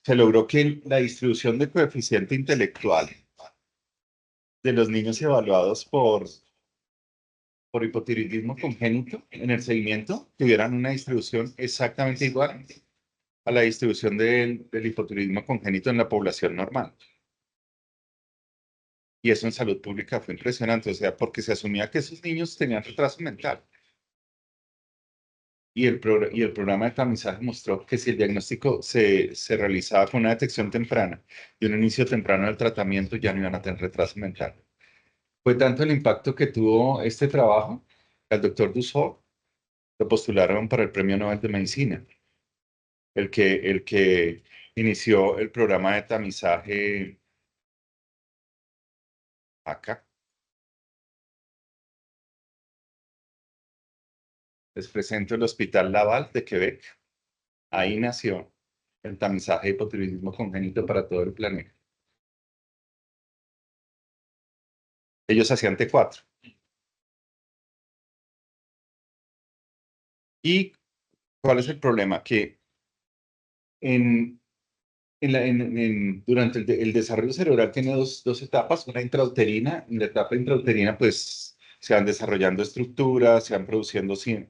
se logró que la distribución del coeficiente intelectual de los niños evaluados por hipotiroidismo congénito en el seguimiento tuvieran una distribución exactamente igual a la distribución del hipotiroidismo congénito en la población normal. Y eso en salud pública fue impresionante, o sea, porque se asumía que esos niños tenían retraso mental. Y el programa de tamizaje mostró que si el diagnóstico se realizaba con una detección temprana y un inicio temprano del tratamiento, ya no iban a tener retraso mental. Fue tanto el impacto que tuvo este trabajo, al doctor Dussol lo postularon para el Premio Nobel de Medicina, el que inició el programa de tamizaje acá. Les presento el Hospital Laval de Quebec. Ahí nació el tamizaje de hipotiroidismo congénito para todo el planeta. Ellos hacían T4. ¿Y cuál es el problema? Que en, durante el desarrollo cerebral tiene dos etapas, una intrauterina. En la etapa intrauterina, pues, se van desarrollando estructuras, se van produciendo cintas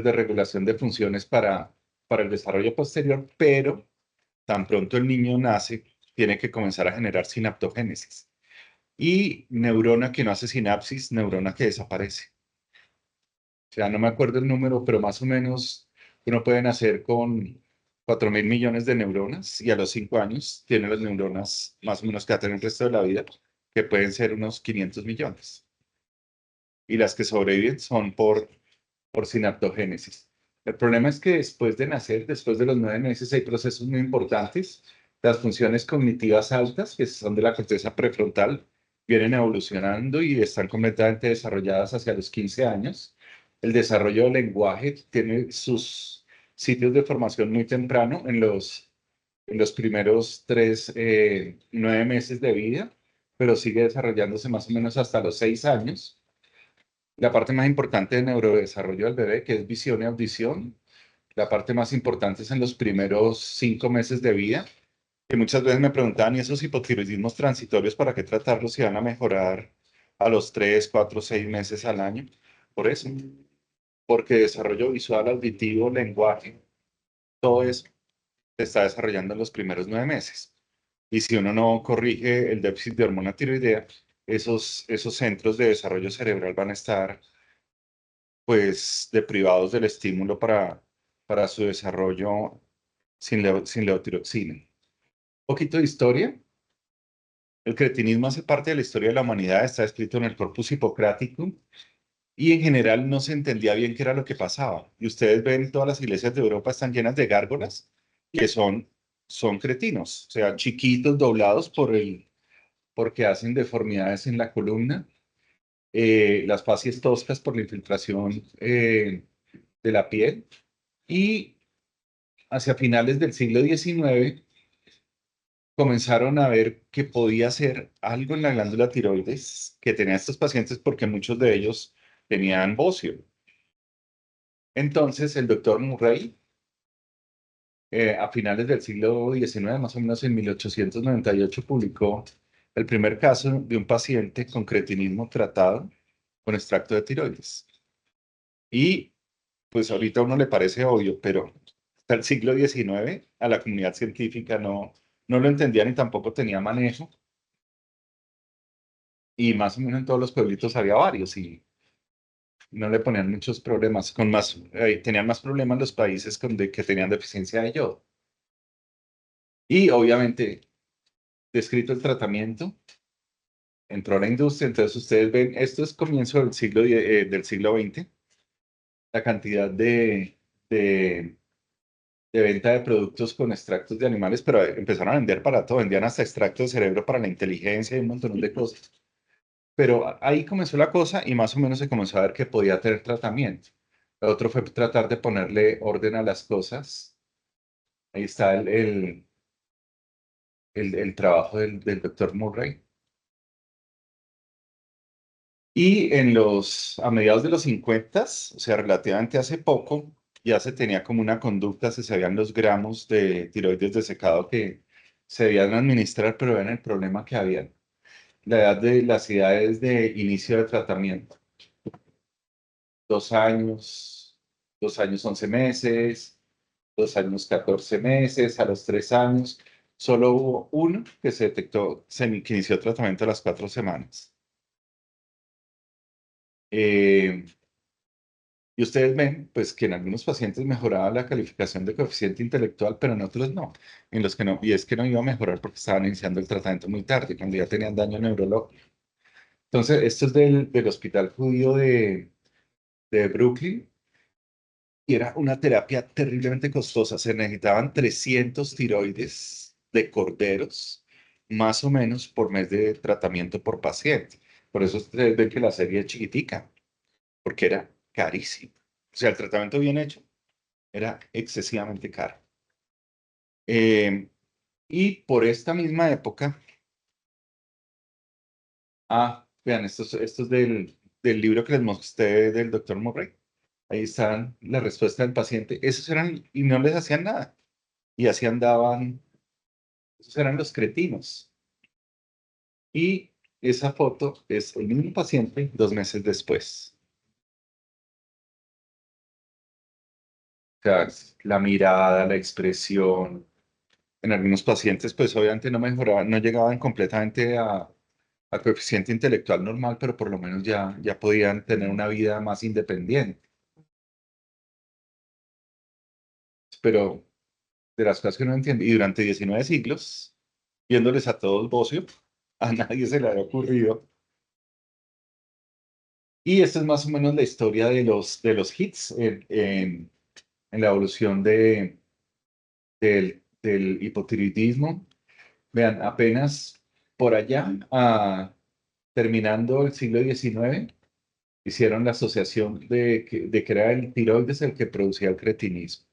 de regulación de funciones para el desarrollo posterior, pero tan pronto el niño nace, tiene que comenzar a generar sinaptogénesis. Y neurona que no hace sinapsis, neurona que desaparece. O sea, no me acuerdo el número, pero más o menos uno puede nacer con 4.000 millones de neuronas y a los 5 años tiene las neuronas más o menos que va a tener el resto de la vida, que pueden ser unos 500 millones. Y las que sobreviven son por sinaptogénesis. El problema es que después de nacer, después de los 9 meses, hay procesos muy importantes. Las funciones cognitivas altas, que son de la corteza prefrontal, vienen evolucionando y están completamente desarrolladas hacia los 15 años. El desarrollo del lenguaje tiene sus sitios de formación muy temprano en los primeros 9 meses de vida, pero sigue desarrollándose más o menos hasta los 6 años. La parte más importante del neurodesarrollo del bebé, que es visión y audición, la parte más importante es en los primeros 5 meses de vida, que muchas veces me preguntaban, ¿y esos hipotiroidismos transitorios para qué tratarlos si van a mejorar a los 3, 4, 6 meses al año? Por eso, porque desarrollo visual, auditivo, lenguaje, todo eso se está desarrollando en los primeros 9 meses. Y si uno no corrige el déficit de hormona tiroidea, esos centros de desarrollo cerebral van a estar pues deprivados del estímulo para su desarrollo sin levotiroxina. Un poquito de historia. El cretinismo hace parte de la historia de la humanidad, está escrito en el Corpus Hippocraticum y en general no se entendía bien qué era lo que pasaba. Y ustedes ven, todas las iglesias de Europa están llenas de gárgolas que son cretinos, o sea, chiquitos, doblados porque hacen deformidades en la columna, las facies toscas por la infiltración de la piel. Y hacia finales del siglo XIX comenzaron a ver que podía ser algo en la glándula tiroides que tenían estos pacientes porque muchos de ellos tenían bocio. Entonces el doctor Murray, a finales del siglo XIX, más o menos en 1898, publicó el primer caso de un paciente con cretinismo tratado con extracto de tiroides. Y pues ahorita a uno le parece obvio, pero hasta el siglo XIX a la comunidad científica no lo entendía ni tampoco tenía manejo. Y más o menos en todos los pueblitos había varios y no le ponían muchos problemas. Tenían más problemas los países que tenían deficiencia de yodo. Y obviamente, descrito el tratamiento, entró la industria. Entonces ustedes ven, esto es comienzo del siglo XX, la cantidad de, de venta de productos con extractos de animales, pero empezaron a vender para todo, vendían hasta extracto de cerebro para la inteligencia y un montón de cosas. Pero ahí comenzó la cosa y más o menos se comenzó a ver que podía tener tratamiento. Lo otro fue tratar de ponerle orden a las cosas. Ahí está el trabajo del doctor Murray. Y a mediados de los 50, o sea, relativamente hace poco, ya se tenía como una conducta, se sabían los gramos de tiroides de secado que se debían administrar, pero vean el problema que había. La edad de las edades de inicio de tratamiento, 2 años, 2 años 11 meses, 2 años 14 meses, a los 3 años. Solo hubo uno que se detectó, que inició tratamiento a las 4 semanas. Eh, y ustedes ven, pues, que en algunos pacientes mejoraba la calificación de coeficiente intelectual, pero en otros no. En los que no, y es que no iba a mejorar porque estaban iniciando el tratamiento muy tarde, cuando ya tenían daño neurológico. Entonces, esto es del Hospital Judío de Brooklyn, y era una terapia terriblemente costosa. Se necesitaban 300 tiroides de corderos, más o menos, por mes de tratamiento por paciente. Por eso ustedes ven que la serie es chiquitica, porque era carísimo. O sea, el tratamiento bien hecho era excesivamente caro. Eh, y por esta misma época, vean, esto es del libro que les mostré del doctor Murray. Ahí están la respuesta del paciente. Esos eran, y no les hacían nada. Y así andaban, esos eran los cretinos. Y esa foto es el mismo paciente 2 meses después. O sea, la mirada, la expresión. En algunos pacientes, pues obviamente no mejoraban, no llegaban completamente a coeficiente intelectual normal, pero por lo menos ya podían tener una vida más independiente. Pero de las cosas que no entiende, y durante 19 siglos, viéndoles a todos bocio, a nadie se le había ocurrido. Y esta es más o menos la historia de los hits en la evolución del hipotiroidismo. Vean, apenas por allá, terminando el siglo XIX, hicieron la asociación de que era el tiroides el que producía el cretinismo.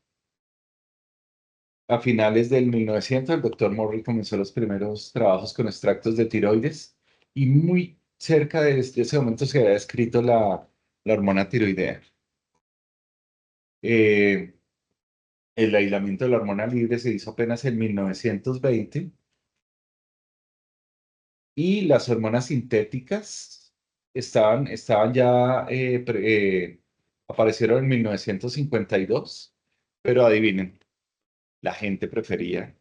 A finales del 1900, el doctor Morley comenzó los primeros trabajos con extractos de tiroides, y muy cerca de ese momento se había descrito la hormona tiroidea. Eh, el aislamiento de la hormona libre se hizo apenas en 1920, y las hormonas sintéticas estaban ya, aparecieron en 1952, pero adivinen, la gente prefería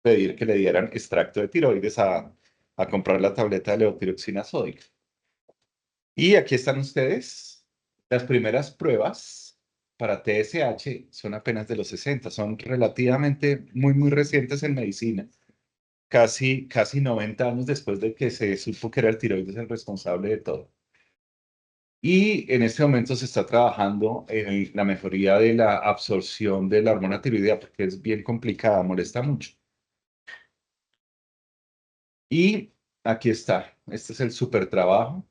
pedir que le dieran extracto de tiroides a comprar la tableta de levotiroxina sódica. Y aquí están ustedes. Las primeras pruebas para TSH son apenas de los 60, son relativamente muy recientes en medicina, casi 90 años después de que se supo que era el tiroides el responsable de todo. Y en este momento se está trabajando en la mejoría de la absorción de la hormona tiroidea, porque es bien complicada, molesta mucho. Y aquí está, este es el super trabajo.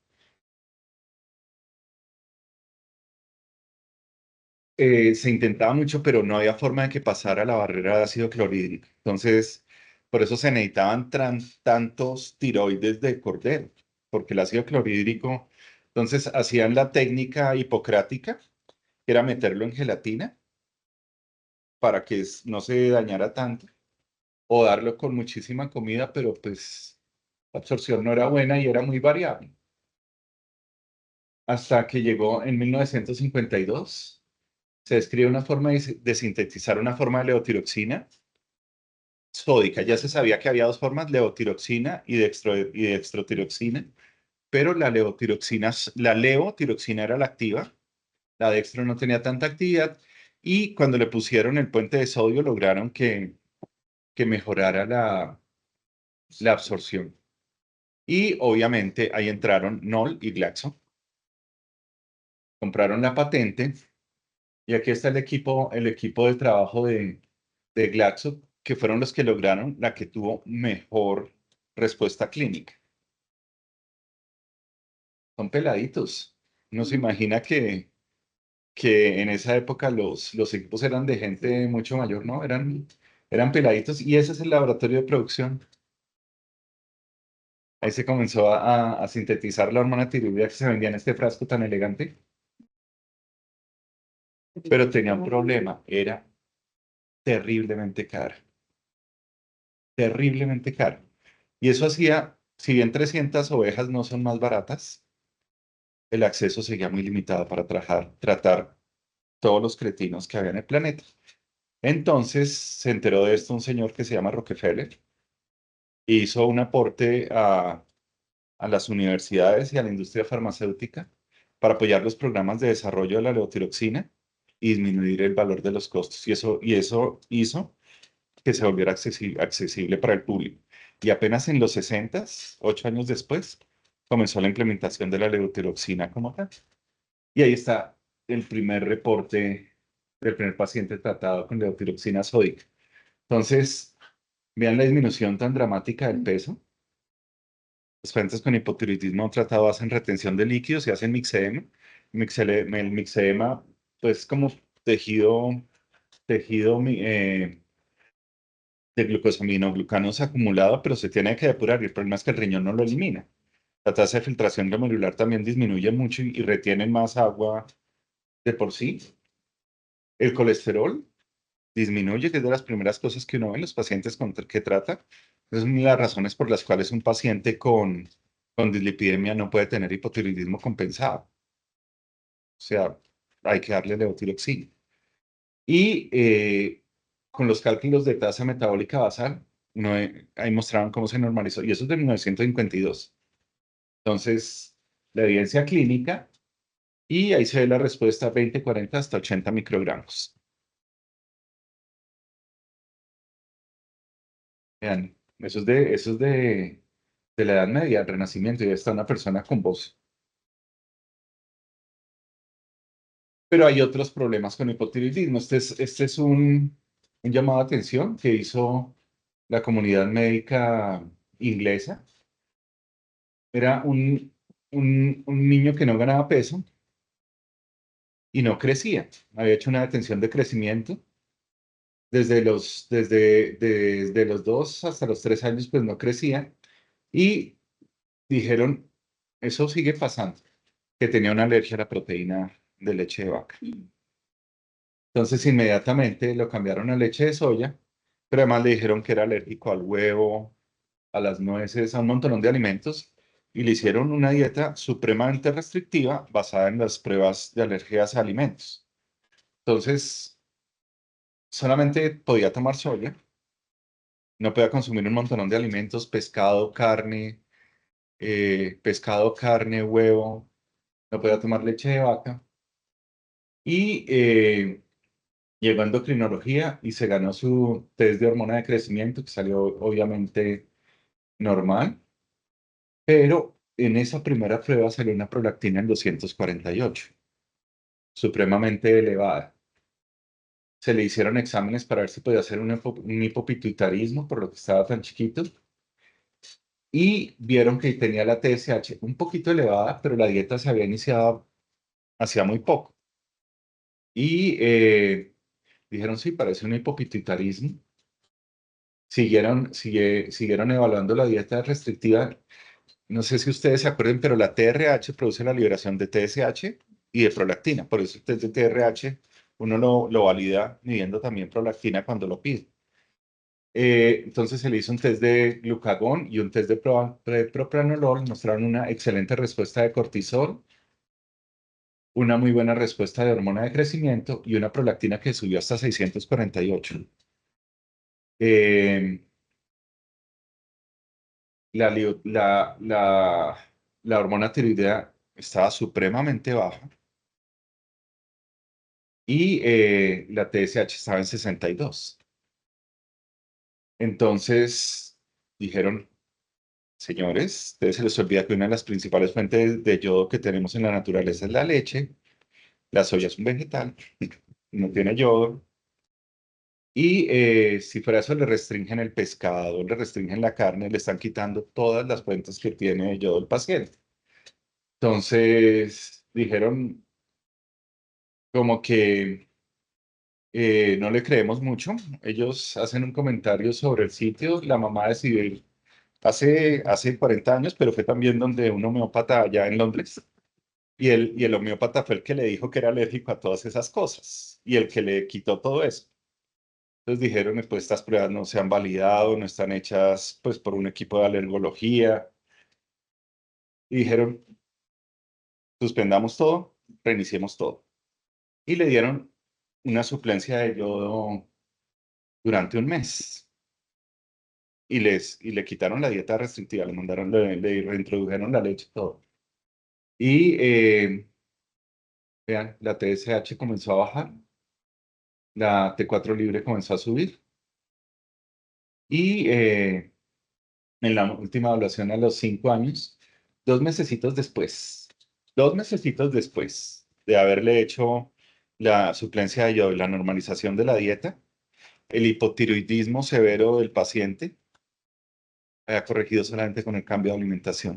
Se intentaba mucho, pero no había forma de que pasara la barrera de ácido clorhídrico. Entonces, por eso se necesitaban tantos tiroides de cordero, porque el ácido clorhídrico, entonces hacían la técnica hipocrática, que era meterlo en gelatina para que no se dañara tanto, o darlo con muchísima comida, pero pues la absorción no era buena y era muy variable. Hasta que llegó en 1952, se describe una forma de sintetizar una forma de levotiroxina sódica. Ya se sabía que había dos formas, levotiroxina y dextrotiroxina, pero la levotiroxina era la activa, la dextro no tenía tanta actividad, y cuando le pusieron el puente de sodio lograron que mejorara la absorción. Y obviamente ahí entraron Knoll y Glaxo, compraron la patente, y aquí está el equipo de trabajo de Glaxo, que fueron los que lograron la que tuvo mejor respuesta clínica. Son peladitos. No se imagina que en esa época los equipos eran de gente mucho mayor, ¿no? Eran peladitos, y ese es el laboratorio de producción. Ahí se comenzó a sintetizar la hormona tiroidea que se vendía en este frasco tan elegante. pero tenía un problema, era terriblemente cara, terriblemente cara. Y eso hacía, si bien 300 ovejas no son más baratas, el acceso seguía muy limitado para tratar todos los cretinos que había en el planeta. Entonces se enteró de esto un señor que se llama Rockefeller, hizo un aporte a las universidades y a la industria farmacéutica para apoyar los programas de desarrollo de la levotiroxina y disminuir el valor de los costos. Y eso hizo que se volviera accesible para el público. Y apenas en los 60, 8 años después, comenzó la implementación de la levotiroxina como tal. Y ahí está el primer reporte del primer paciente tratado con levotiroxina sódica. Entonces, vean la disminución tan dramática del peso. Los pacientes con hipotiroidismo tratado hacen retención de líquidos y hacen mixedema. El mixedema, pues como tejido de glucosaminoglucanos acumulado, pero se tiene que depurar y el problema es que el riñón no lo elimina. La tasa de filtración glomerular también disminuye mucho y retienen más agua de por sí. El colesterol disminuye, que es de las primeras cosas que uno ve en los pacientes que trata. Es una de las razones por las cuales un paciente con dislipidemia no puede tener hipotiroidismo compensado. O sea, hay que darle levotiroxina. Y con los cálculos de tasa metabólica basal, ahí mostraron cómo se normalizó. Y eso es de 1952. Entonces, la evidencia clínica, y ahí se ve la respuesta 20, 40 hasta 80 microgramos. Vean, eso es de la Edad Media, el Renacimiento, y ahí está una persona con voz. Pero hay otros problemas con hipotiroidismo. Este es un llamado de atención que hizo la comunidad médica inglesa. Era un niño que no ganaba peso y no crecía. Había hecho una detención de crecimiento. Desde los 2 hasta los 3 años, pues no crecía. Y dijeron, eso sigue pasando, que tenía una alergia a la proteína de leche de vaca. Entonces, inmediatamente lo cambiaron a leche de soya, pero además le dijeron que era alérgico al huevo, a las nueces, a un montón de alimentos, y le hicieron una dieta supremamente restrictiva basada en las pruebas de alergias a alimentos. Entonces, solamente podía tomar soya, no podía consumir un montón de alimentos, pescado, carne, huevo, no podía tomar leche de vaca, y llegó a endocrinología y se ganó su test de hormona de crecimiento, que salió obviamente normal, pero en esa primera prueba salió una prolactina en 248, supremamente elevada. Se le hicieron exámenes para ver si podía hacer un hipopituitarismo, por lo que estaba tan chiquito, y vieron que tenía la TSH un poquito elevada, pero la dieta se había iniciado hacía muy poco. Y dijeron, sí, parece un hipopituitarismo. Siguieron evaluando la dieta restrictiva. No sé si ustedes se acuerdan, pero la TRH produce la liberación de TSH y de prolactina. Por eso el test de TRH uno lo valida midiendo también prolactina cuando lo pide. Entonces se le hizo un test de glucagón y un test de propranolol. Mostraron una excelente respuesta de cortisol, una muy buena respuesta de hormona de crecimiento y una prolactina que subió hasta 648. Eh, la, lio- la hormona tiroidea estaba supremamente baja y la TSH estaba en 62. Entonces dijeron, señores, ustedes se les olvida que una de las principales fuentes de yodo que tenemos en la naturaleza es la leche. La soya es un vegetal, no tiene yodo. Y si fuera eso, le restringen el pescado, le restringen la carne, le están quitando todas las fuentes que tiene de yodo el paciente. Entonces dijeron como que no le creemos mucho. Ellos hacen un comentario sobre el sitio. La mamá decidió ir hace 40 años, pero fue también donde un homeópata allá en Londres. Y el homeópata fue el que le dijo que era alérgico a todas esas cosas y el que le quitó todo eso. Entonces dijeron, pues estas pruebas no se han validado, no están hechas pues por un equipo de alergología. Y dijeron, suspendamos todo, reiniciemos todo. Y le dieron una suplencia de yodo durante un mes. Y le quitaron la dieta restrictiva, le mandaron, le reintrodujeron la leche y todo. Y vean, la TSH comenzó a bajar, la T4 libre comenzó a subir. Y en la última evaluación a los 5 años, 2 mesecitos después, 2 mesecitos después de haberle hecho la suplencia de yodo y la normalización de la dieta, el hipotiroidismo severo del paciente había corregido solamente con el cambio de alimentación.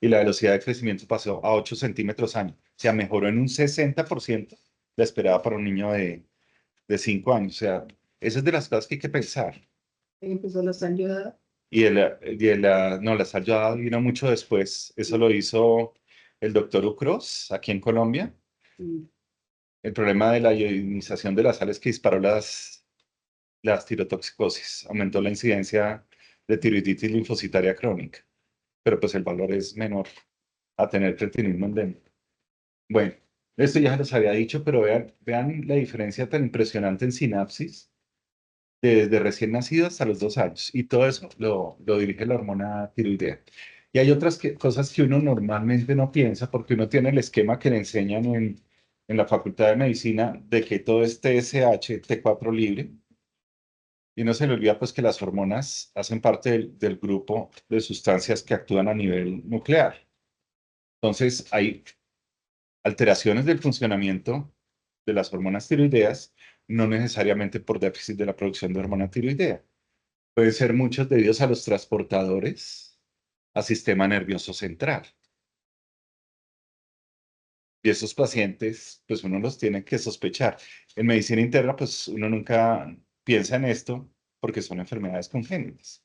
Y la velocidad de crecimiento pasó a 8 centímetros año. O sea, mejoró en un 60% la esperada para un niño de 5 años. O sea, esa es de las cosas que hay que pensar. Empezó la sal yodada. No, la sal yodada vino mucho después. Eso lo hizo el doctor Ucros aquí en Colombia. Mm. El problema de la ionización de las sales que disparó las tirotoxicosis, aumentó la incidencia de tiroiditis linfocitaria crónica, pero pues el valor es menor a tener creatinismo endémico. Bueno, esto ya se los había dicho, pero vean la diferencia tan impresionante en sinapsis desde recién nacido hasta los 2 años. Y todo eso lo dirige la hormona tiroidea. Y hay otras cosas que uno normalmente no piensa porque uno tiene el esquema que le enseñan en la Facultad de Medicina de que todo es TSH, T4 libre. Y no se le olvida pues que las hormonas hacen parte del grupo de sustancias que actúan a nivel nuclear. Entonces, hay alteraciones del funcionamiento de las hormonas tiroideas, no necesariamente por déficit de la producción de hormona tiroidea. Pueden ser muchos debidos a los transportadores al sistema nervioso central. Y esos pacientes, pues uno los tiene que sospechar. En medicina interna, pues uno nunca piensa en esto porque son enfermedades congénitas.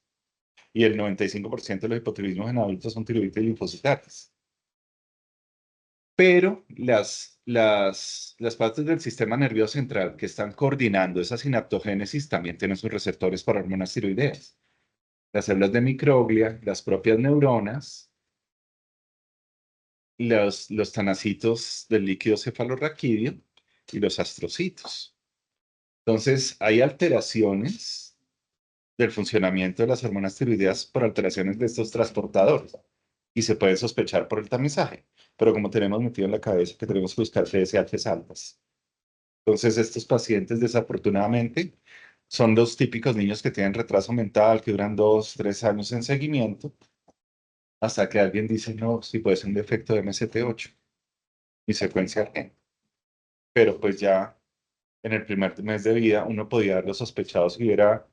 Y el 95% de los hipotiroidismos en adultos son tiroides linfocitarias. Pero las partes del sistema nervioso central que están coordinando esa sinaptogénesis también tienen sus receptores para hormonas tiroideas. Las células de microglia, las propias neuronas, los tanacitos del líquido cefalorraquídeo y los astrocitos. Entonces, hay alteraciones del funcionamiento de las hormonas tiroideas por alteraciones de estos transportadores y se puede sospechar por el tamizaje, pero como tenemos metido en la cabeza que tenemos que buscar TSH altas. Entonces, estos pacientes desafortunadamente son los típicos niños que tienen retraso mental, que duran 2, 3 años en seguimiento, hasta que alguien dice, no, sí puede ser un defecto de MST8 y secuencia gen. Pero pues ya en el primer mes de vida uno podía darlo sospechado si hubiera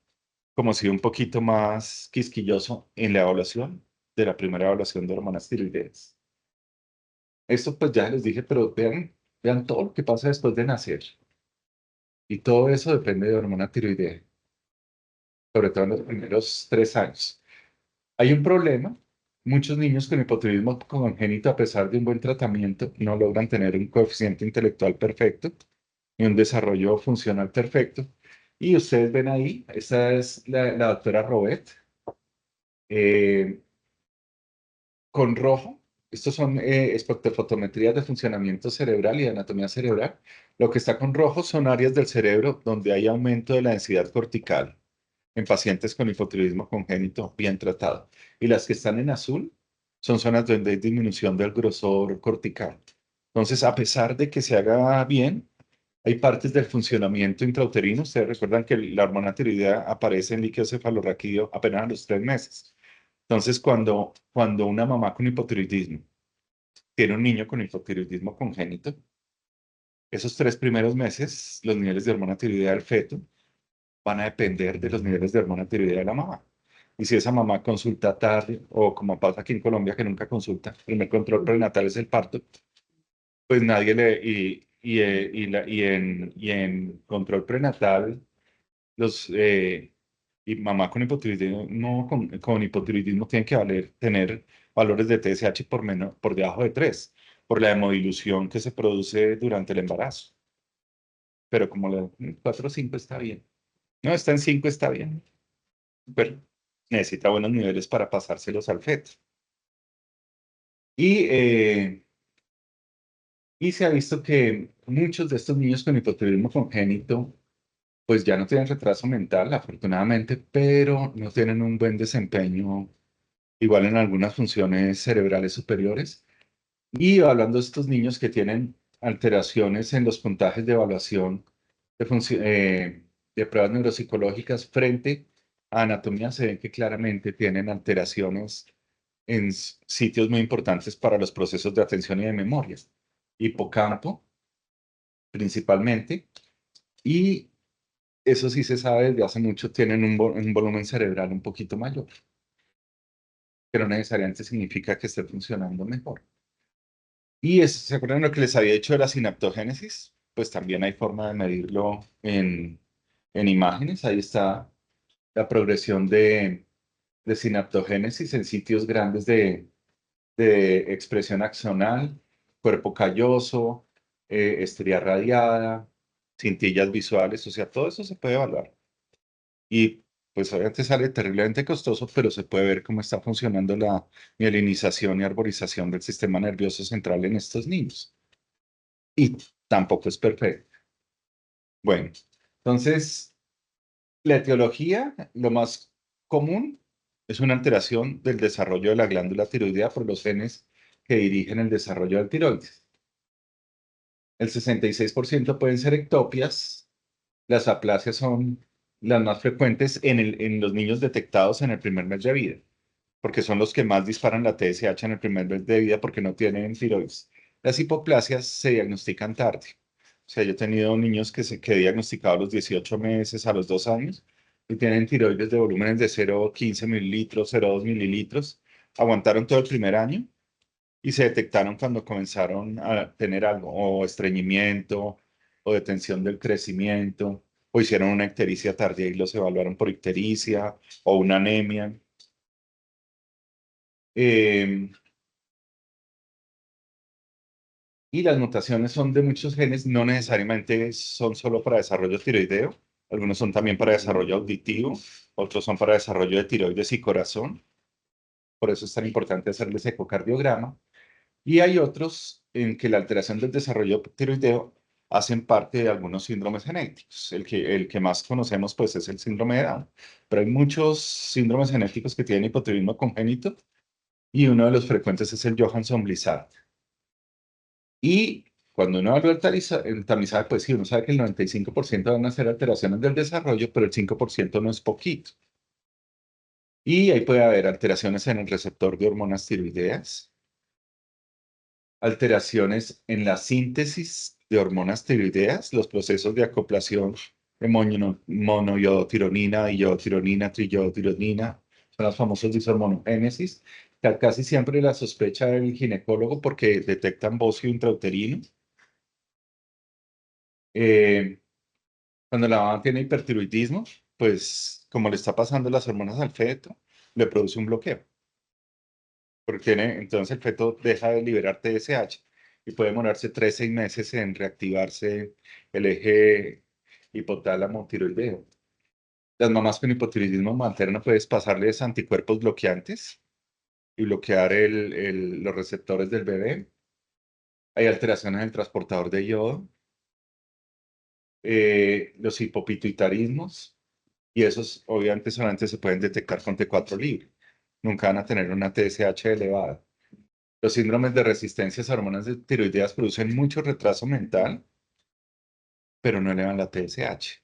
como sido un poquito más quisquilloso en la evaluación de la primera evaluación de hormonas tiroideas. Esto pues ya les dije, pero vean todo lo que pasa después de nacer. Y todo eso depende de hormona tiroidea, sobre todo en los primeros 3 años. Hay un problema. Muchos niños con hipotiroidismo congénito, a pesar de un buen tratamiento, no logran tener un coeficiente intelectual perfecto y un desarrollo funcional perfecto. Y ustedes ven ahí, esta es la doctora Robet, eh, con rojo. Estos son espectrofotometrías de funcionamiento cerebral y de anatomía cerebral. Lo que está con rojo son áreas del cerebro donde hay aumento de la densidad cortical en pacientes con hipotiroidismo congénito bien tratado. Y las que están en azul son zonas donde hay disminución del grosor cortical. Entonces, a pesar de que se haga bien, hay partes del funcionamiento intrauterino. Ustedes recuerdan que la hormona tiroidea aparece en líquido cefalorraquídeo apenas a los 3 meses. Entonces, cuando una mamá con hipotiroidismo tiene un niño con hipotiroidismo congénito, esos 3 primeros meses, los niveles de hormona tiroidea del feto van a depender de los niveles de hormona tiroidea de la mamá. Y si esa mamá consulta tarde, o como pasa aquí en Colombia, que nunca consulta, el primer control prenatal es el parto, pues nadie le... y en control prenatal, y mamá con hipotiroidismo, no, con hipotiroidismo tienen que tener valores de TSH por debajo de 3. por la hemodilución que se produce durante el embarazo. Pero como la 4 o 5 está bien. No, está en 5, está bien. Pero necesita buenos niveles para pasárselos al feto. Y, y se ha visto que muchos de estos niños con hipotiroidismo congénito, pues ya no tienen retraso mental, afortunadamente, pero no tienen un buen desempeño, igual en algunas funciones cerebrales superiores. Y hablando de estos niños que tienen alteraciones en los puntajes de evaluación de pruebas neuropsicológicas frente a anatomía, se ven que claramente tienen alteraciones en sitios muy importantes para los procesos de atención y de memoria. Hipocampo, principalmente, y eso sí se sabe desde hace mucho, tienen un volumen cerebral un poquito mayor, pero no necesariamente significa que esté funcionando mejor. Y ¿se acuerdan lo que les había dicho de la sinaptogénesis? Pues también hay forma de medirlo en imágenes. Ahí está la progresión de sinaptogénesis en sitios grandes de expresión axonal, cuerpo calloso, estría radiada, cintillas visuales, o sea, todo eso se puede evaluar. Y pues obviamente sale terriblemente costoso, pero se puede ver cómo está funcionando la mielinización y arborización del sistema nervioso central en estos niños. Y tampoco es perfecto. Bueno, entonces, la etiología, lo más común, es una alteración del desarrollo de la glándula tiroidea por los genes que dirigen el desarrollo del tiroides. El 66% pueden ser ectopias. Las aplasias son las más frecuentes en los niños detectados en el primer mes de vida, porque son los que más disparan la TSH en el primer mes de vida porque no tienen tiroides. Las hipoplasias se diagnostican tarde. O sea, yo he tenido niños que he diagnosticado a los 18 meses, a los 2 años, y tienen tiroides de volúmenes de 0,15 mililitros, 0,2 mililitros. Aguantaron todo el primer año y se detectaron cuando comenzaron a tener algo, o estreñimiento, o detención del crecimiento, o hicieron una ictericia tardía y los evaluaron por ictericia, o una anemia. Eh, y las mutaciones son de muchos genes, no necesariamente son solo para desarrollo tiroideo, algunos son también para desarrollo auditivo, otros son para desarrollo de tiroides y corazón, por eso es tan importante hacerles ecocardiograma. Y hay otros en que la alteración del desarrollo tiroideo hacen parte de algunos síndromes genéticos. El que más conocemos pues es el síndrome de Down, pero hay muchos síndromes genéticos que tienen hipotiroidismo congénito y uno de los frecuentes es el Johansson-Blizzard. Y cuando uno habla el tamizaje, pues sí, uno sabe que el 95% van a ser alteraciones del desarrollo, pero el 5% no es poquito. Y ahí puede haber alteraciones en el receptor de hormonas tiroideas, alteraciones en la síntesis de hormonas tiroideas, los procesos de acoplación de monoiodotironina, iodotironina, triiodotironina, son las famosas dishormonogénesis, que casi siempre la sospecha el ginecólogo porque detectan bocio intrauterino. Eh, Cuando la mamá tiene hipertiroidismo, pues como le está pasando las hormonas al feto, le produce un bloqueo. Porque entonces el feto deja de liberar TSH y puede demorarse 3, 6 meses en reactivarse el eje hipotálamo tiroideo. Las mamás con hipotiroidismo materno puedes pasarles anticuerpos bloqueantes y bloquear los receptores del bebé. Hay alteraciones en el transportador de yodo, los hipopituitarismos, y esos obviamente solamente se pueden detectar con T4 libre. Nunca van a tener una TSH elevada. Los síndromes de resistencia a hormonas tiroideas producen mucho retraso mental, pero no elevan la TSH.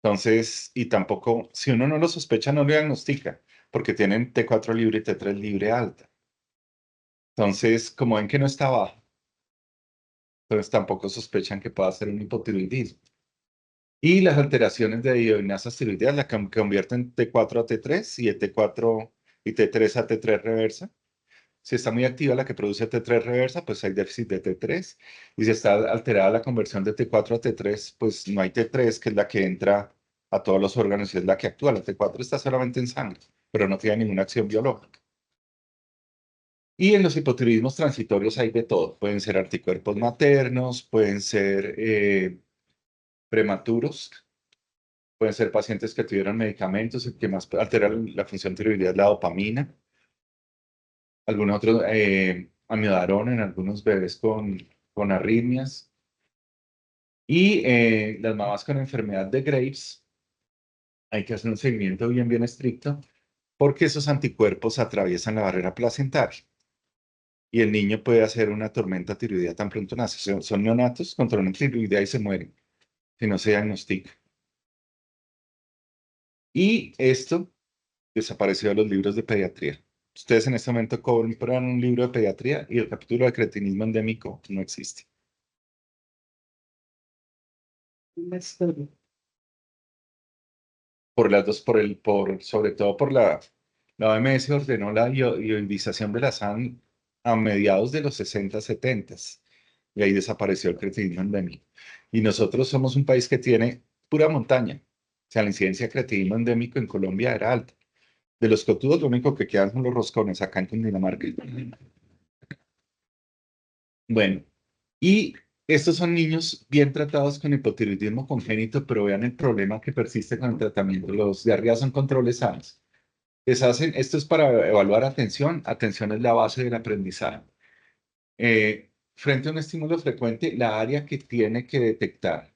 Entonces, y tampoco, si uno no lo sospecha, no lo diagnostica, porque tienen T4 libre y T3 libre alta. Entonces, como ven que no está bajo, entonces tampoco sospechan que pueda ser un hipotiroidismo. Y las alteraciones de iodinasas tiroideas la convierten T4 a T3 y de T4 y T3 a T3 reversa. Si está muy activa la que produce T3 reversa, pues hay déficit de T3. Y si está alterada la conversión de T4 a T3, pues no hay T3, que es la que entra a todos los órganos y es la que actúa. La T4 está solamente en sangre, pero no tiene ninguna acción biológica. Y en los hipotiroidismos transitorios hay de todo. Pueden ser anticuerpos maternos, pueden ser prematuros, pueden ser pacientes que tuvieron medicamentos, el que más altera la función tiroidea es la dopamina, algunos otros, amiodarona en algunos bebés con arritmias. Y las mamás con enfermedad de Graves, hay que hacer un seguimiento bien estricto, porque esos anticuerpos atraviesan la barrera placentaria. Y el niño puede hacer una tormenta tiroidea tan pronto nace. Son neonatos con tormenta tiroidea y se mueren si no se diagnostica. Y esto desapareció de los libros de pediatría. Ustedes en este momento compran un libro de pediatría y el capítulo de cretinismo endémico no existe. Una historia. Por las dos, sobre todo por la OMS ordenó la iodización de la sangre a mediados de los 60, 70 y ahí desapareció el cretinismo endémico. Y nosotros somos un país que tiene pura montaña. O sea, la incidencia de cretinismo endémico en Colombia era alta. De los cotudos, lo único que quedan son los roscones acá en Cundinamarca. Bueno, y estos son niños bien tratados con hipotiroidismo congénito, pero vean el problema que persiste con el tratamiento. Los diarreas son controles sanos. Esto es para evaluar atención. Atención es la base del aprendizaje. Frente a un estímulo frecuente, el área que tiene que detectar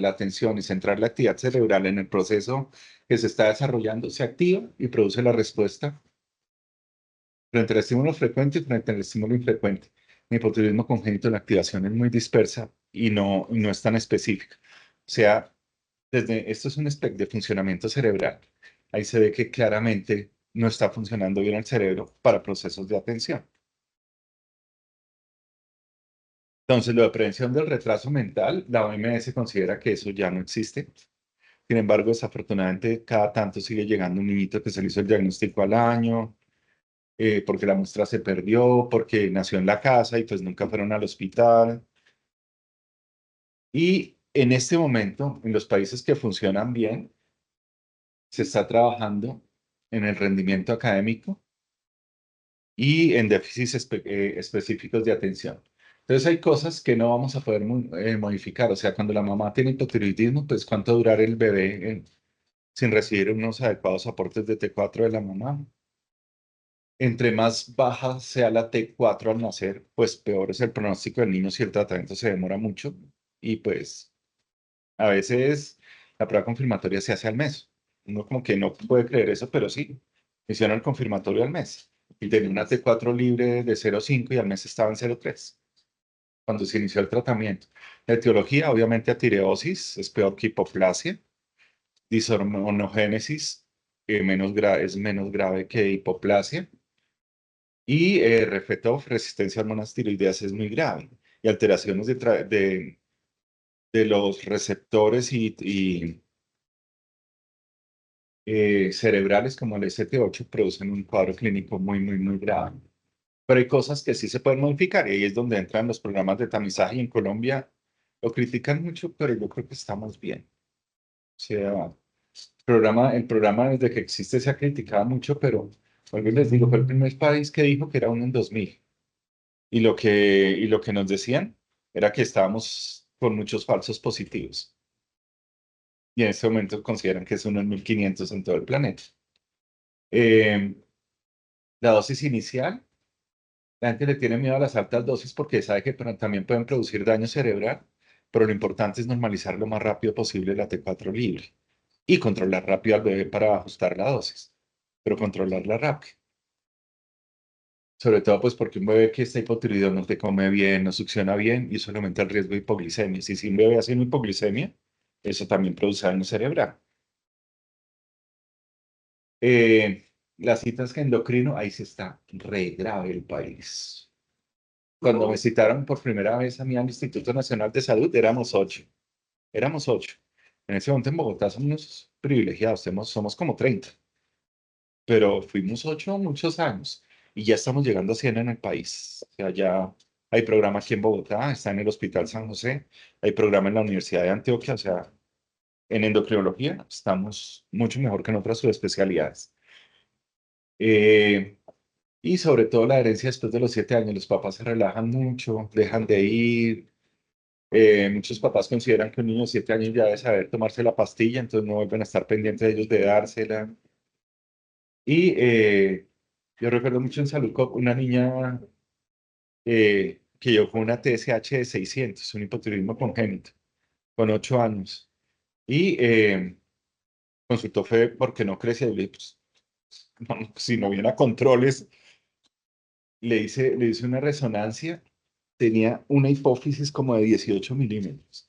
la atención y centrar la actividad cerebral en el proceso que se está desarrollando, se activa y produce la respuesta frente al estímulo frecuente y frente al estímulo infrecuente. En hipotiroidismo congénito, la activación es muy dispersa y no es tan específica. O sea, esto es un espectro de funcionamiento cerebral. Ahí se ve que claramente no está funcionando bien el cerebro para procesos de atención. Entonces, lo de prevención del retraso mental, la OMS considera que eso ya no existe. Sin embargo, desafortunadamente, cada tanto sigue llegando un niñito que se le hizo el diagnóstico al año, porque la muestra se perdió, porque nació en la casa y pues nunca fueron al hospital. Y en este momento, en los países que funcionan bien, se está trabajando en el rendimiento académico y en déficits específicos de atención. Entonces hay cosas que no vamos a poder modificar. O sea, cuando la mamá tiene hipotiroidismo, pues cuánto durar el bebé sin recibir unos adecuados aportes de T4 de la mamá. Entre más baja sea la T4 al nacer, pues peor es el pronóstico del niño si el tratamiento se demora mucho. Y pues a veces la prueba confirmatoria se hace al mes. Uno como que no puede creer eso, pero sí. Hicieron el confirmatorio al mes. Y tenía una T4 libre de 0,5 y al mes estaba en 0,3 cuando se inició el tratamiento. La etiología, obviamente, a tireosis es peor que hipoplasia. Disonogénesis es menos grave que hipoplasia. Y resistencia a hormonas tiroideas es muy grave. Y alteraciones de los receptores cerebrales como el ST8 producen un cuadro clínico muy grave. Pero hay cosas que sí se pueden modificar y ahí es donde entran los programas de tamizaje y en Colombia lo critican mucho, pero yo creo que estamos bien. O sea, el programa desde que existe se ha criticado mucho, pero vuelvo y les digo, fue el primer país que dijo que era uno en 2000. Y lo que nos decían era que estábamos con muchos falsos positivos. Y en este momento consideran que es uno en 1500 en todo el planeta. Eh, la dosis inicial, la gente le tiene miedo a las altas dosis porque sabe que también pueden producir daño cerebral, pero lo importante es normalizar lo más rápido posible la T4 libre y controlar rápido al bebé para ajustar la dosis, pero controlarla rápido. Sobre todo, pues porque un bebé que está hipotiroideo no te come bien, no succiona bien y eso le aumenta el riesgo de hipoglicemia. Si un bebé hace una hipoglicemia, eso también produce daño cerebral. Las citas que endocrino, ahí sí está re grave el país. Cuando me citaron por primera vez a mí al Instituto Nacional de Salud, éramos 8. Éramos 8. En ese momento en Bogotá somos unos privilegiados, somos como 30. Pero fuimos 8 muchos años y ya estamos llegando a 100 en el país. O sea, ya hay programa aquí en Bogotá, está en el Hospital San José, hay programa en la Universidad de Antioquia, o sea, en endocrinología estamos mucho mejor que en otras subespecialidades. Eh, Y sobre todo la herencia después de los 7 años, los papás se relajan mucho, dejan de ir. Muchos papás consideran que un niño de 7 años ya debe saber tomarse la pastilla, entonces no vuelven a estar pendientes de ellos de dársela. Y yo recuerdo mucho en Salud una niña que llegó con una TSH de 600, un hipotiroidismo congénito, con 8 años. Y consultó fue porque no crecía. Y le dije, pues, no, si no viene a controles, le hice una resonancia, tenía una hipófisis como de 18 milímetros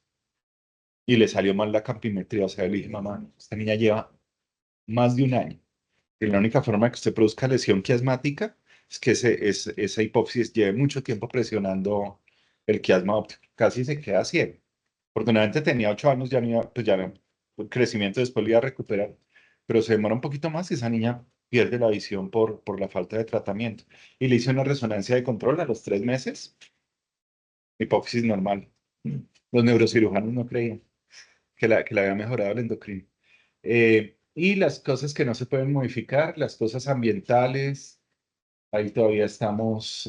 y le salió mal la campimetría. O sea, le dije, mamá, esta niña lleva más de un año. Y la única forma de que usted produzca lesión quiasmática es que esa hipófisis lleve mucho tiempo presionando el quiasma óptico. Casi se queda ciego. Afortunadamente tenía 8 años, ya no pues ya no, el crecimiento después lo iba a recuperar, pero se demora un poquito más y esa niña pierde la visión por la falta de tratamiento. Y le hice una resonancia de control a los 3 meses, hipófisis normal. Los neurocirujanos no creían que la había mejorado el endocrino. Y las cosas que no se pueden modificar, las cosas ambientales, ahí todavía estamos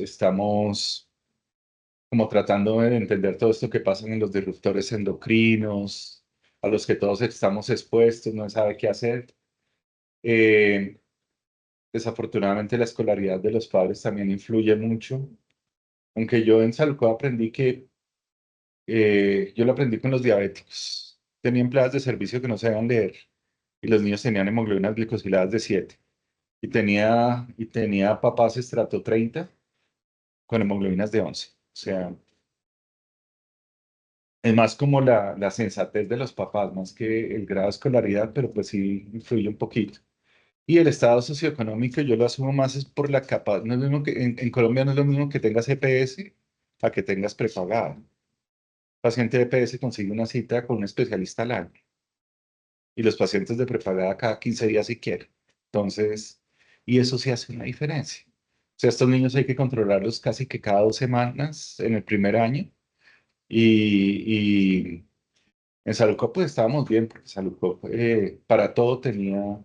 como tratando de entender todo esto que pasa en los disruptores endocrinos, a los que todos estamos expuestos, no se sabe qué hacer. Eh, Desafortunadamente la escolaridad de los padres también influye mucho, aunque yo en Salco aprendí que yo lo aprendí con los diabéticos. Tenía empleadas de servicio que no sabían leer y los niños tenían hemoglobinas glicosiladas de 7 y tenía papás estrato 30 con hemoglobinas de 11. O sea, es más como la sensatez de los papás, más que el grado de escolaridad, pero pues sí influye un poquito. Y el estado socioeconómico yo lo asumo más es por la capa. No es lo mismo que en Colombia no es lo mismo que tengas EPS a que tengas prepagado. Paciente de EPS consigue una cita con un especialista al año y los pacientes de prepagada cada 15 días si quieren. Entonces, y eso sí hace una diferencia. O sea, estos niños hay que controlarlos casi que cada 2 semanas en el primer año y en Salucop pues estábamos bien, porque Salucop para todo tenía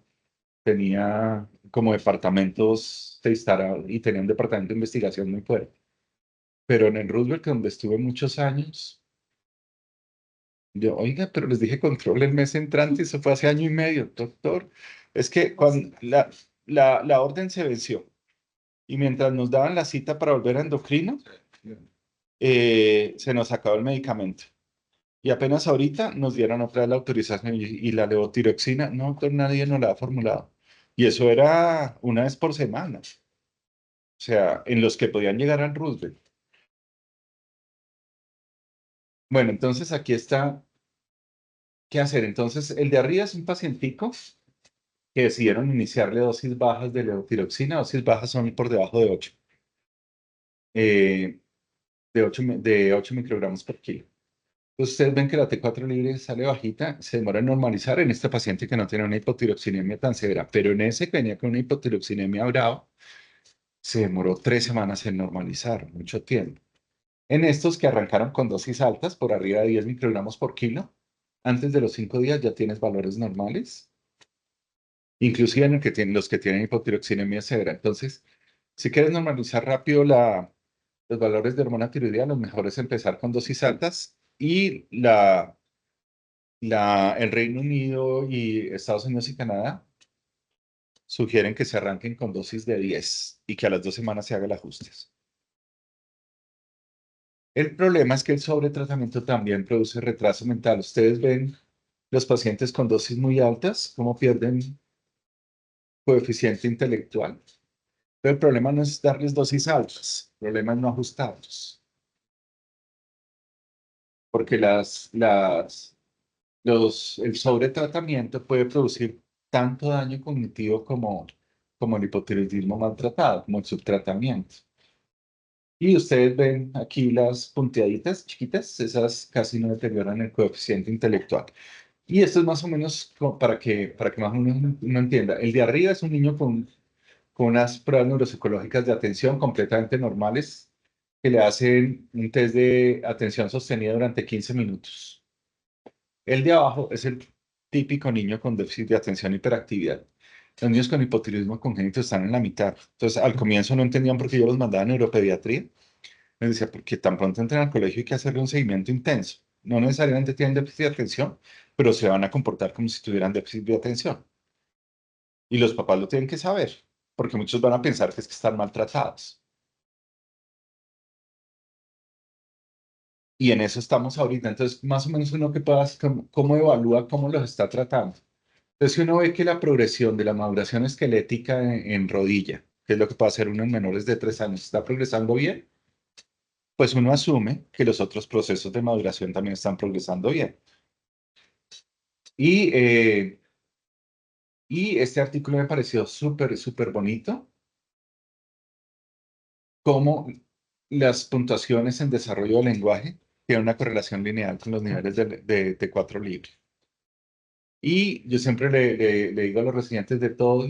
como departamentos de y tenía un departamento de investigación muy fuerte. Pero en el Roosevelt, donde estuve muchos años, yo, oiga, pero les dije control el mes entrante, eso fue hace año y medio, doctor. Es que cuando la orden se venció y mientras nos daban la cita para volver a endocrino, se nos acabó el medicamento. Y apenas ahorita nos dieron otra vez la autorización y la levotiroxina, no, doctor, nadie nos la ha formulado. Y eso era una vez por semana. O sea, en los que podían llegar al Roosevelt. Bueno, entonces aquí está, ¿qué hacer? Entonces, el de arriba es un pacientico que decidieron iniciarle dosis bajas de levotiroxina. Dosis bajas son por debajo de 8, eh, de ocho microgramos por kilo. Entonces, ustedes ven que la T4 libre sale bajita, se demora en normalizar en este paciente que no tiene una hipotiroxinemia tan severa, pero en ese que venía con una hipotiroxinemia brava, se demoró 3 semanas en normalizar, mucho tiempo. En estos que arrancaron con dosis altas, por arriba de 10 microgramos por kilo, antes de los 5 días ya tienes valores normales, inclusive en los que tienen hipotiroxinemia severa. Entonces, si quieres normalizar rápido los valores de hormona tiroidea, lo mejor es empezar con dosis altas y el Reino Unido y Estados Unidos y Canadá sugieren que se arranquen con dosis de 10 y que a las 2 semanas se haga el ajuste. El problema es que el sobretratamiento también produce retraso mental. Ustedes ven los pacientes con dosis muy altas, cómo pierden coeficiente intelectual. Pero el problema no es darles dosis altas, el problema es no ajustarlos, porque el sobretratamiento puede producir tanto daño cognitivo como el hipotiroidismo maltratado, como el subtratamiento. Y ustedes ven aquí las punteaditas chiquitas, esas casi no deterioran el coeficiente intelectual. Y esto es más o menos para que más o menos uno entienda. El de arriba es un niño con unas pruebas neuropsicológicas de atención completamente normales que le hacen un test de atención sostenida durante 15 minutos. El de abajo es el típico niño con déficit de atención y hiperactividad. Los niños con hipotiroidismo congénito están en la mitad. Entonces, al comienzo no entendían por qué yo los mandaba a neuropediatría. Les decía, porque tan pronto entran al colegio hay que hacerle un seguimiento intenso. No necesariamente tienen déficit de atención, pero se van a comportar como si tuvieran déficit de atención. Y los papás lo tienen que saber, porque muchos van a pensar que es que están maltratados. Y en eso estamos ahorita. Entonces, más o menos uno que pueda, cómo evalúa cómo los está tratando. Entonces, si uno ve que la progresión de la maduración esquelética en rodilla, que es lo que puede hacer uno en menores de 3 años, está progresando bien, pues uno asume que los otros procesos de maduración también están progresando bien. Y, y este artículo me pareció súper, súper bonito, cómo las puntuaciones en desarrollo del lenguaje tienen una correlación lineal con los niveles de T4 libre. Y yo siempre le digo a los residentes de todos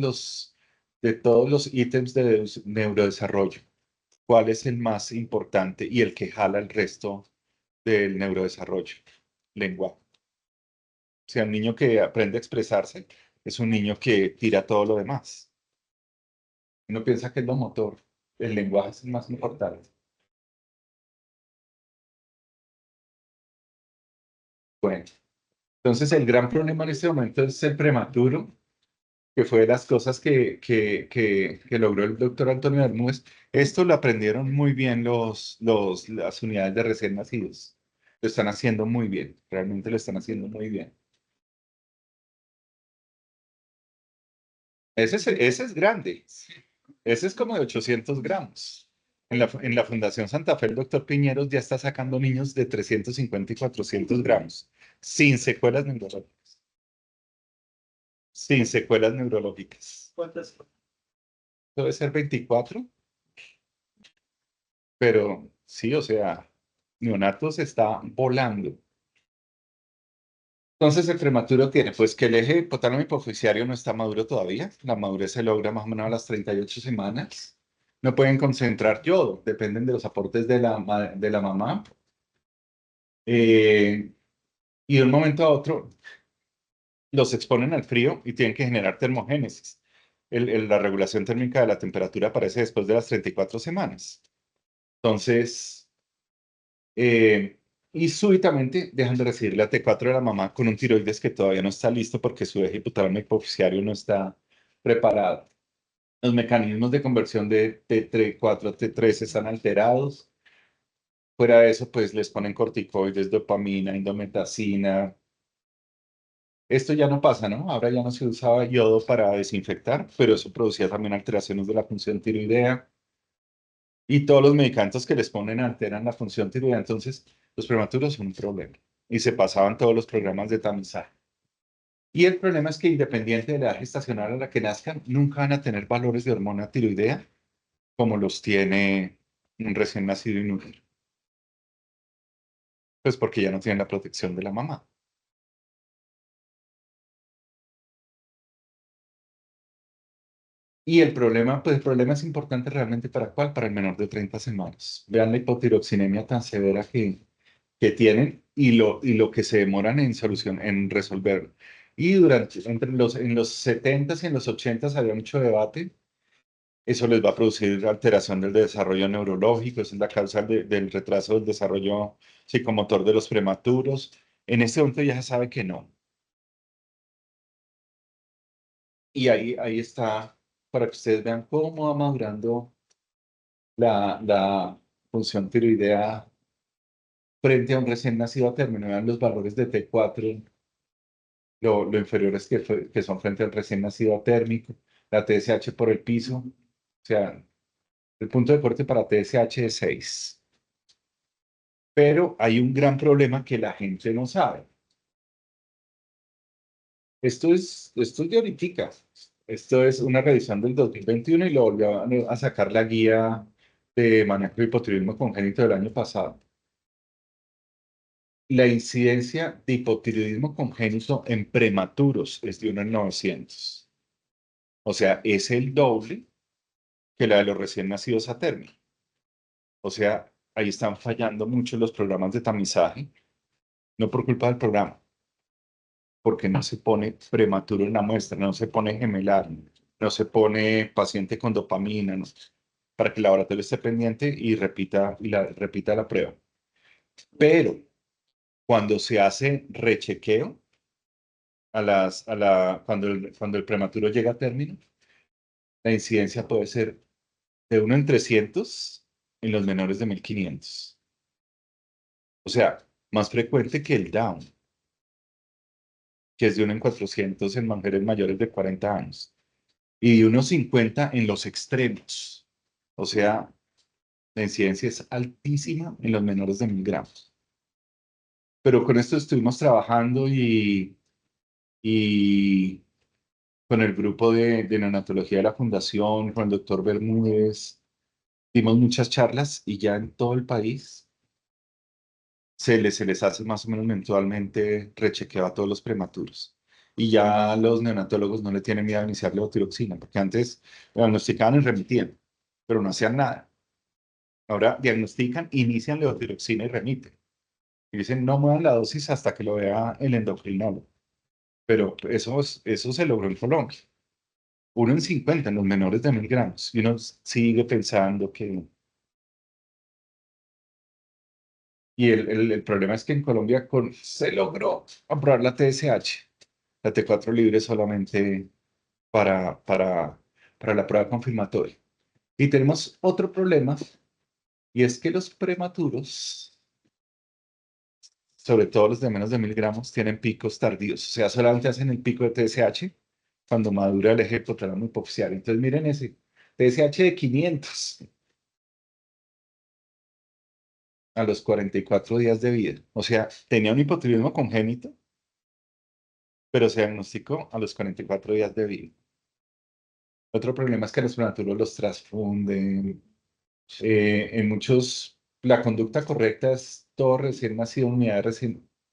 los ítems de neurodesarrollo, cuál es el más importante y el que jala el resto del neurodesarrollo, lenguaje. O sea, un niño que aprende a expresarse es un niño que tira todo lo demás. Uno piensa que es lo motor, el lenguaje es el más importante. Bueno, entonces el gran problema en este momento es el prematuro, que fue de las cosas que logró el doctor Antonio Bermúdez. Esto lo aprendieron muy bien las unidades de recién nacidos. Lo están haciendo muy bien, realmente lo están haciendo muy bien. Ese es grande, ese es como de 800 gramos. En la Fundación Santa Fe, el doctor Piñeros ya está sacando niños de 350 y 400 gramos, sin secuelas neurológicas. Sin secuelas neurológicas. ¿Cuántas? Debe ser 24, pero sí, o sea, neonatos está volando. Entonces, el prematuro tiene, pues, que el eje hipotálamo hipoficiario no está maduro todavía. La madurez se logra más o menos a las 38 semanas. No pueden concentrar yodo, dependen de los aportes de la mamá. Eh, y de un momento a otro los exponen al frío y tienen que generar termogénesis. La regulación térmica de la temperatura aparece después de las 34 semanas. Entonces, eh, y súbitamente dejan de recibir la T4 de la mamá con un tiroides que todavía no está listo porque su eje hipotálamo hipoficiario no está preparado. Los mecanismos de conversión de T4 a T3 están alterados. Fuera de eso, pues les ponen corticoides, dopamina, indometacina. Esto ya no pasa, ¿no? Ahora ya no se usaba yodo para desinfectar, pero eso producía también alteraciones de la función tiroidea. Y todos los medicamentos que les ponen alteran la función tiroidea. Entonces, los prematuros son un problema. Y se pasaban todos los programas de tamizaje. Y el problema es que independiente de la edad gestacional a la que nazcan, nunca van a tener valores de hormona tiroidea como los tiene un recién nacido inútero. Pues porque ya no tienen la protección de la mamá. Y el problema, pues el problema es importante realmente ¿para cuál? Para el menor de 30 semanas. Vean la hipotiroxinemia tan severa que tienen y lo que se demoran en solución, en resolver. Y en los 70 y en los 80 había mucho debate. Eso les va a producir alteración del desarrollo neurológico, esa es la causa del retraso del desarrollo psicomotor de los prematuros. En este momento ya se sabe que no. Y ahí está, para que ustedes vean cómo va madurando la función tiroidea frente a un recién nacido a término. Vean los valores de T4, lo inferiores que son frente al recién nacido térmico, la TSH por el piso. O sea, el punto de corte para TSH es 6. Pero hay un gran problema que la gente no sabe. Esto es de ahoritica. Esto es una revisión del 2021 y lo volvió a sacar la guía de manejo de hipotiroidismo congénito del año pasado. La incidencia de hipotiroidismo congénito en prematuros es de 1 en 900. O sea, es el doble que la de los recién nacidos a término. O sea, ahí están fallando mucho los programas de tamizaje, no por culpa del programa, porque no se pone prematuro en la muestra, no se pone gemelar. no se pone paciente con dopamina, ¿no? Para que el laboratorio esté pendiente y repita la prueba. Pero cuando se hace rechequeo, cuando el prematuro llega a término, la incidencia puede ser de 1 en 300 en los menores de 1500. O sea, más frecuente que el Down, que es de 1 en 400 en mujeres mayores de 40 años. Y de 1,50 en los extremos. O sea, la incidencia es altísima en los menores de 1000 gramos. Pero con esto estuvimos trabajando y con el grupo de neonatología de la Fundación, con el doctor Bermúdez, dimos muchas charlas y ya en todo el país se les hace más o menos mensualmente rechequeo a todos los prematuros. Y ya los neonatólogos no le tienen miedo a iniciar levotiroxina, porque antes diagnosticaban y remitían, pero no hacían nada. Ahora diagnostican, inician levotiroxina y remiten. Y dicen, no muevan la dosis hasta que lo vea el endocrinólogo. Pero eso se logró en Colombia. 1 en 50 en los menores de 1000 gramos. Y uno sigue pensando que... Y el problema es que en Colombia se logró aprobar la TSH, la T4 libre solamente para, para, para la prueba confirmatoria. Y tenemos otro problema, y es que los prematuros, sobre todo los de menos de 1000 gramos, tienen picos tardíos. O sea, solamente hacen el pico de TSH cuando madura el eje hipotálamo hipoficial. Entonces, miren ese, TSH de 500 a los 44 días de vida. O sea, tenía un hipotiroidismo congénito, pero se diagnosticó a los 44 días de vida. Otro problema es que los prematuros los transfunden. En muchos, la conducta correcta es todo recién nacido,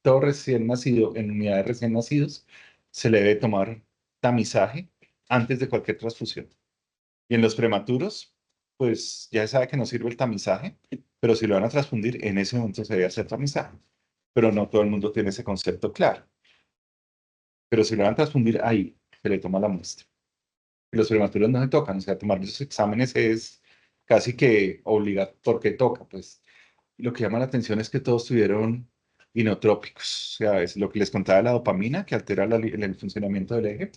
todo recién nacido en unidades recién nacidos, se le debe tomar tamizaje antes de cualquier transfusión. Y en los prematuros, pues ya se sabe que no sirve el tamizaje, pero si lo van a transfundir, en ese momento se debe hacer tamizaje. Pero no todo el mundo tiene ese concepto claro. Pero si lo van a transfundir, ahí se le toma la muestra. Y los prematuros no se tocan, o sea, tomar esos exámenes es casi que obligatorio, porque toca, pues. Lo que llama la atención es que todos tuvieron inotrópicos, o sea, es lo que les contaba de la dopamina, que altera el funcionamiento del eje.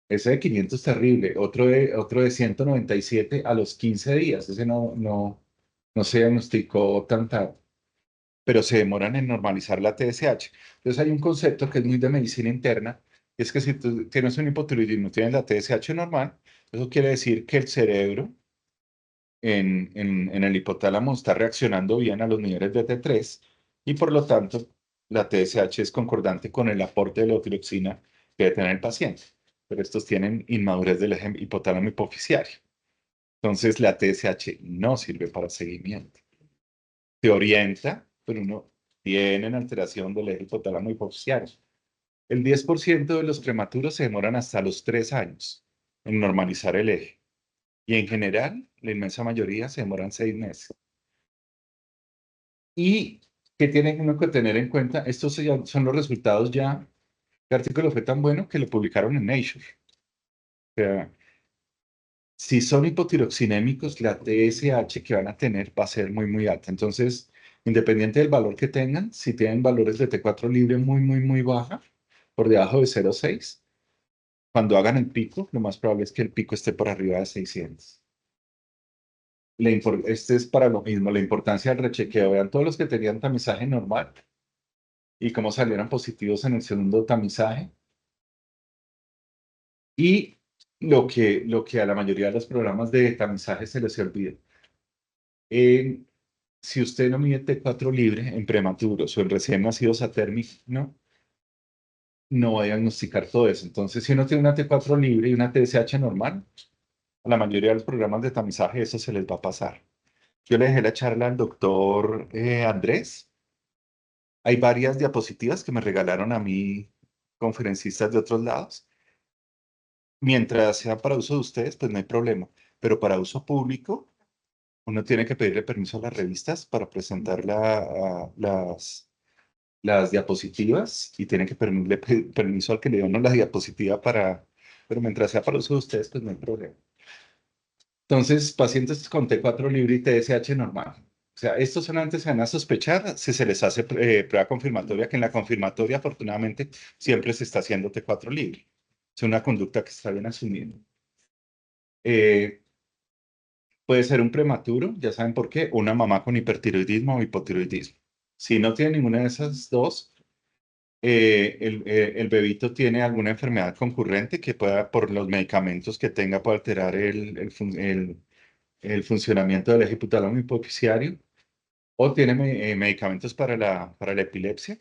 Ese de 500 es terrible, otro de 197 a los 15 días, ese no se diagnosticó tan tarde, pero se demoran en normalizar la TSH. Entonces hay un concepto que es muy de medicina interna, y es que si tú tienes un hipotiroidismo, tienes la TSH normal, eso quiere decir que el cerebro en el hipotálamo está reaccionando bien a los niveles de T3 y por lo tanto la TSH es concordante con el aporte de levotiroxina que debe tener el paciente. Pero estos tienen inmadurez del eje hipotálamo hipoficiario. Entonces la TSH no sirve para seguimiento. Te orienta, pero no tienen alteración del eje hipotálamo hipoficiario. El 10% de los prematuros se demoran hasta los 3 años en normalizar el eje. Y en general, la inmensa mayoría se demoran 6 meses. ¿Y qué tienen uno que tener en cuenta? Estos son los resultados ya. El artículo fue tan bueno que lo publicaron en Nature. O sea, si son hipotiroxinémicos, la TSH que van a tener va a ser muy, muy alta. Entonces, independiente del valor que tengan, si tienen valores de T4 libre muy, muy, muy baja, por debajo de 0,6, cuando hagan el pico, lo más probable es que el pico esté por arriba de 600. Este es para lo mismo, la importancia del rechequeo. Vean todos los que tenían tamizaje normal y cómo salieron positivos en el segundo tamizaje. Y lo que a la mayoría de los programas de tamizaje se les olvida. Si usted no mide T4 libre en prematuros o en recién nacidos a término, no va a diagnosticar todo eso. Entonces, si uno tiene una T4 libre y una TSH normal, a la mayoría de los programas de tamizaje eso se les va a pasar. Yo le dejé la charla al doctor Andrés. Hay varias diapositivas que me regalaron a mí conferencistas de otros lados. Mientras sea para uso de ustedes, pues no hay problema. Pero para uso público, uno tiene que pedirle permiso a las revistas para presentar las diapositivas y tiene que pedirle permiso al que le dio uno la diapositiva pero mientras sea para uso de ustedes, pues no hay problema. Entonces, pacientes con T4 libre y TSH normal. O sea, estos solamente se van a sospechar si se les hace prueba confirmatoria, que en la confirmatoria, afortunadamente, siempre se está haciendo T4 libre. Es una conducta que está bien asumida. Puede ser un prematuro, ya saben por qué, una mamá con hipertiroidismo o hipotiroidismo. Si no tiene ninguna de esas dos, el bebito tiene alguna enfermedad concurrente que pueda, por los medicamentos que tenga, puede alterar el funcionamiento del eje hipotálamo hipoficiario, o tiene medicamentos para la epilepsia.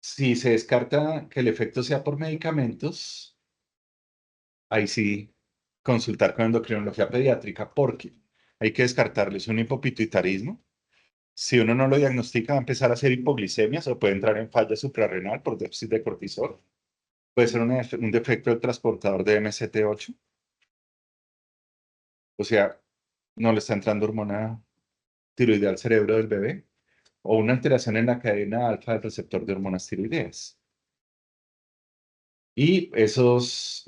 Si se descarta que el efecto sea por medicamentos, ahí sí consultar con endocrinología pediátrica, porque hay que descartarles un hipopituitarismo. Si uno no lo diagnostica, va a empezar a hacer hipoglicemias o puede entrar en falla suprarrenal por déficit de cortisol. Puede ser un defecto del transportador de MCT8. O sea, no le está entrando hormona tiroidea al cerebro del bebé. O una alteración en la cadena alfa del receptor de hormonas tiroideas. Y esos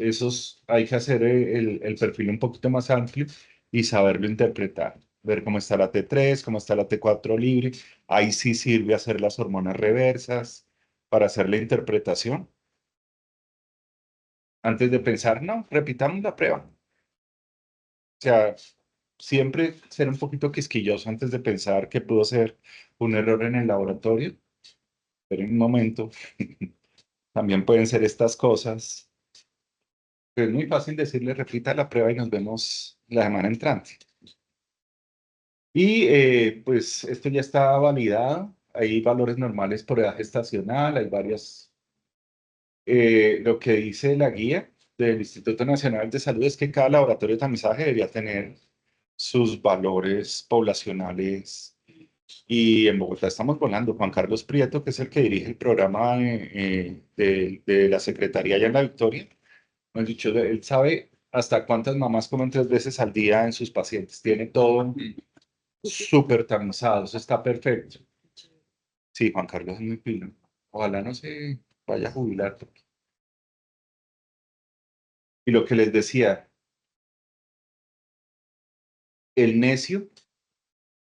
hay que hacer el perfil un poquito más amplio y saberlo interpretar. Ver cómo está la T3, cómo está la T4 libre. Ahí sí sirve hacer las hormonas reversas para hacer la interpretación. Antes de pensar, no, repitamos la prueba. O sea, siempre ser un poquito quisquilloso antes de pensar que pudo ser un error en el laboratorio. Pero en un momento también pueden ser estas cosas. Es muy fácil decirle, repita la prueba y nos vemos la semana entrante. Y pues esto ya está validado. Hay valores normales por edad gestacional, hay varias. Lo que dice la guía del Instituto Nacional de Salud es que cada laboratorio de tamizaje debería tener sus valores poblacionales. Y en Bogotá estamos volando. Juan Carlos Prieto, que es el que dirige el programa de la Secretaría allá en La Victoria, me han dicho, él sabe hasta cuántas mamás comen 3 veces al día en sus pacientes. Tiene todo súper tamizado, eso está perfecto. Sí, Juan Carlos es muy pilo. Ojalá no se vaya a jubilar. Y lo que les decía, el necio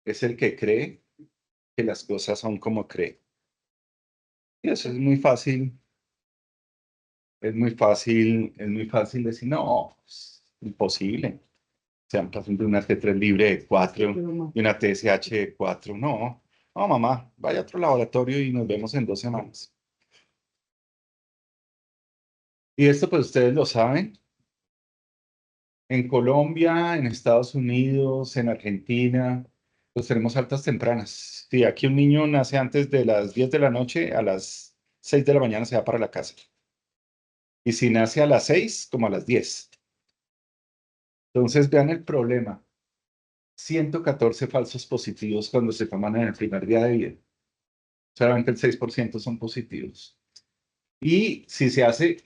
es el que cree que las cosas son como cree. Y eso es muy fácil, es muy fácil decir, no, es imposible. Sean pacientes de una T3 libre de 4 y una TSH de 4. No, no, mamá, vaya a otro laboratorio y nos vemos en 2 semanas. Y esto, pues ustedes lo saben, en Colombia, en Estados Unidos, en Argentina, pues tenemos altas tempranas. Si aquí un niño nace antes de las 10 de la noche, a las 6 de la mañana se va para la casa. Y si nace a las 6, como a las 10. Entonces, vean el problema. 114 falsos positivos cuando se toman en el primer día de vida. Solamente el 6% son positivos. Y si se hace,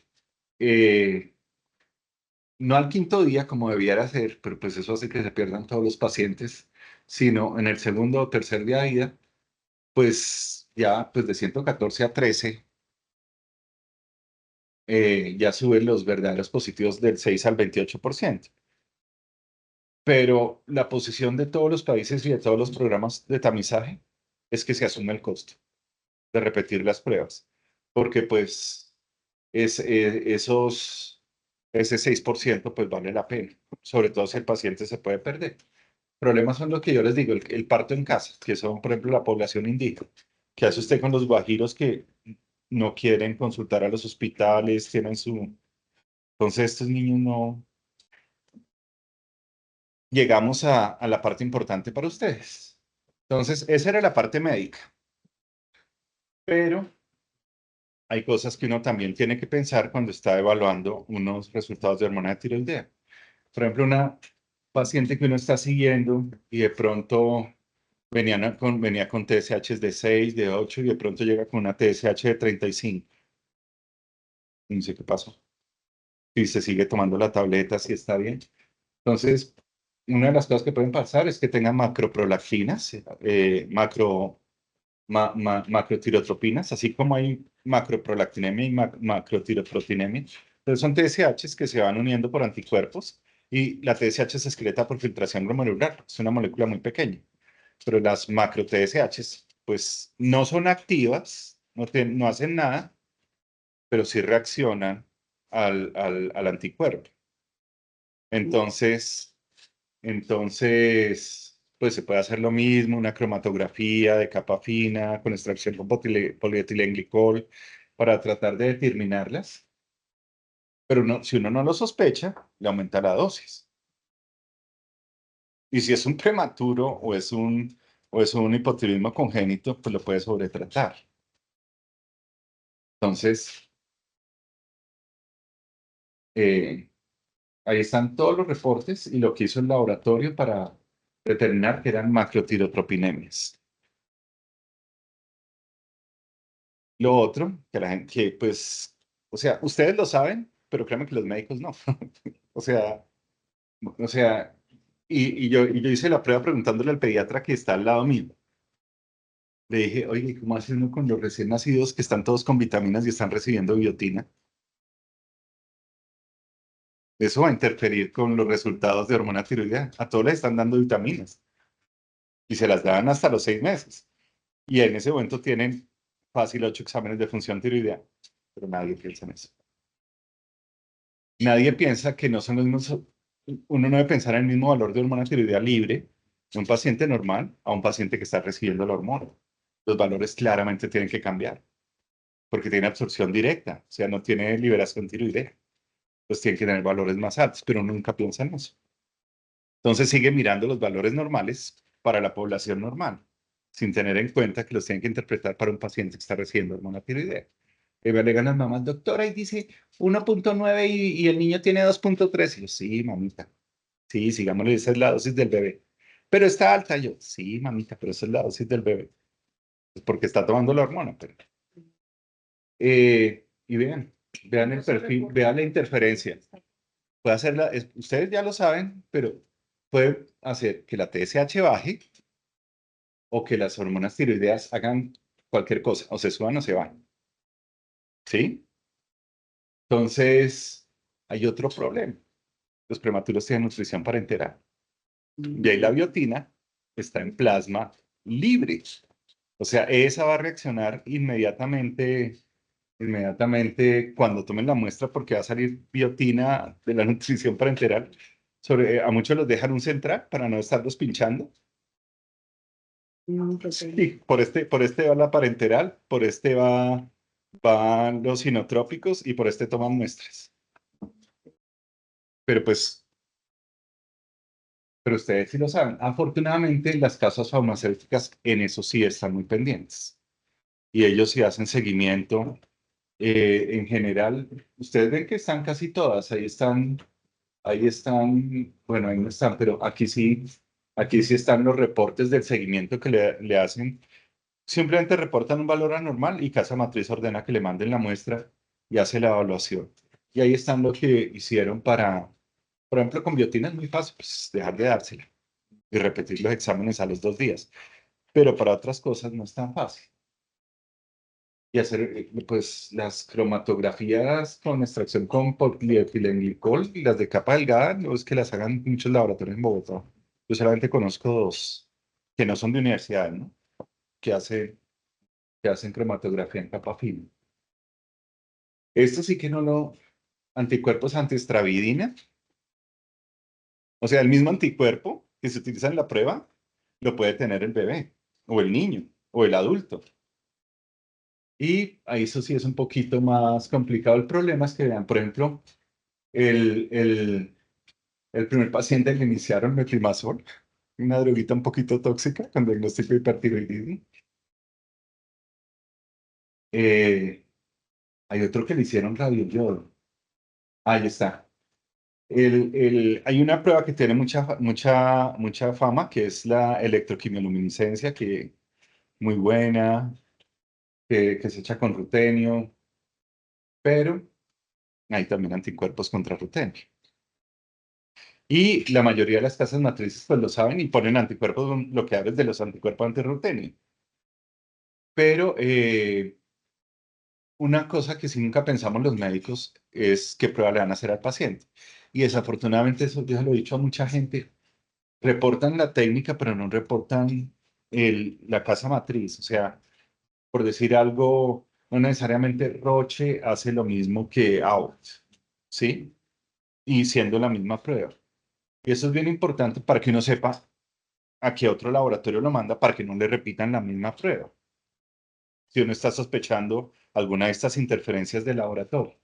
no al quinto día como debiera ser, pero pues eso hace que se pierdan todos los pacientes, sino en el segundo o tercer día de vida, pues ya pues de 114 a 13, ya suben los verdaderos positivos del 6 al 28%. Pero la posición de todos los países y de todos los programas de tamizaje es que se asume el costo de repetir las pruebas, porque pues ese 6% pues vale la pena, sobre todo si el paciente se puede perder. Problemas son los que yo les digo, el parto en casa, que son, por ejemplo, la población indígena. ¿Qué hace usted con los guajiros que no quieren consultar a los hospitales, tienen su... Entonces, estos niños no... Llegamos a la parte importante para ustedes. Entonces, esa era la parte médica. Pero hay cosas que uno también tiene que pensar cuando está evaluando unos resultados de hormona de tiroidea. Por ejemplo, una paciente que uno está siguiendo y de pronto venía con TSH de 6, de 8 y de pronto llega con una TSH de 35. No sé qué pasó. Si se sigue tomando la tableta, si está bien. Entonces, una de las cosas que pueden pasar es que tengan macroprolactinas, macrotirotropinas, así como hay macroprolactinemia y macrotiroprotinemia. Entonces son TSHs que se van uniendo por anticuerpos y la TSH se excreta por filtración glomerular. Es una molécula muy pequeña. Pero las macro TSHs, pues no son activas, no hacen nada, pero sí reaccionan al anticuerpo. Entonces, pues se puede hacer lo mismo, una cromatografía de capa fina con extracción con polietilenglicol para tratar de determinarlas. Pero si uno no lo sospecha, le aumenta la dosis. Y si es un prematuro o es un hipotiroidismo congénito, pues lo puede sobretratar. Entonces, eh, ahí están todos los reportes y lo que hizo el laboratorio para determinar que eran macrotirotropinemias. Lo otro, que la gente, pues, o sea, ustedes lo saben, pero créanme que los médicos no. O sea, o sea, y yo hice la prueba preguntándole al pediatra que está al lado mío. Le dije, oye, ¿cómo hace uno con los recién nacidos que están todos con vitaminas y están recibiendo biotina? Eso va a interferir con los resultados de hormona tiroidea. A todos les están dando vitaminas y se las dan hasta los 6 meses. Y en ese momento tienen fácil 8 exámenes de función tiroidea, pero nadie piensa en eso. Nadie piensa que no son los mismos. Uno no debe pensar en el mismo valor de hormona tiroidea libre de un paciente normal a un paciente que está recibiendo la hormona. Los valores claramente tienen que cambiar porque tiene absorción directa, o sea, no tiene liberación tiroidea. Pues tiene que tener valores más altos, pero uno nunca piensa en eso. Entonces sigue mirando los valores normales para la población normal, sin tener en cuenta que los tienen que interpretar para un paciente que está recibiendo hormona tiroidea. Y me alegan las mamás, doctora, y dice 1.9 y el niño tiene 2.3. Y yo, sí, mamita. Sí, sigámosle, esa es la dosis del bebé. Pero está alta. Yo, sí, mamita, pero esa es la dosis del bebé. Es porque está tomando la hormona. Y vean el perfil, vean la interferencia. Puede hacerla, ustedes ya lo saben, pero puede hacer que la TSH baje o que las hormonas tiroideas hagan cualquier cosa, o se suban o se van. ¿Sí? Entonces, hay otro problema. Los prematuros tienen nutrición parenteral. Y ahí la biotina está en plasma libre. O sea, esa va a reaccionar inmediatamente cuando tomen la muestra porque va a salir biotina de la nutrición parenteral. A muchos los dejan un central para no estarlos pinchando. Sí, por este va la parenteral, por este van los sinotrópicos y por este toman muestras. Pero pues, pero ustedes sí lo saben. Afortunadamente, las casas farmacéuticas en eso sí están muy pendientes. Y ellos sí hacen seguimiento. En general, ustedes ven que están casi todas. Ahí están, bueno, ahí no están, pero aquí sí están los reportes del seguimiento que le hacen. Simplemente reportan un valor anormal y Casa Matriz ordena que le manden la muestra y hace la evaluación. Y ahí están lo que hicieron por ejemplo, con biotina es muy fácil, pues dejar de dársela y repetir los exámenes a los 2 días. Pero para otras cosas no es tan fácil. Y hacer, pues, las cromatografías con extracción con polietilenglicol y las de capa delgada, no es que las hagan muchos laboratorios en Bogotá. Yo solamente conozco dos que no son de universidad, ¿no? Que hacen, que hacen cromatografía en capa fina. Esto sí que no lo, anticuerpos antiestravidina, o sea, el mismo anticuerpo que se utiliza en la prueba, lo puede tener el bebé, o el niño, o el adulto. Y ahí eso sí es un poquito más complicado. El problema es que vean, por ejemplo, el, el, el primer paciente le iniciaron metrimazol, una droguita un poquito tóxica con diagnóstico de hipertiroidismo. Eh, Hay otro que le hicieron radioyodo. Ahí está. Hay una prueba que tiene mucha fama, que es la electroquimioluminiscencia, que muy buena, que se echa con rutenio, pero hay también anticuerpos contra rutenio. Y la mayoría de las casas matrices pues lo saben y ponen anticuerpos bloqueadores de los anticuerpos antirrutenio. Pero una cosa que sí nunca pensamos los médicos es qué prueba le van a hacer al paciente. Y desafortunadamente, eso yo se lo he dicho a mucha gente, reportan la técnica, pero no reportan la casa matriz. O sea, por decir algo, no necesariamente Roche hace lo mismo que Abbott, ¿sí? Y siendo la misma prueba. Y eso es bien importante para que uno sepa a qué otro laboratorio lo manda para que no le repitan la misma prueba. Si uno está sospechando alguna de estas interferencias del laboratorio.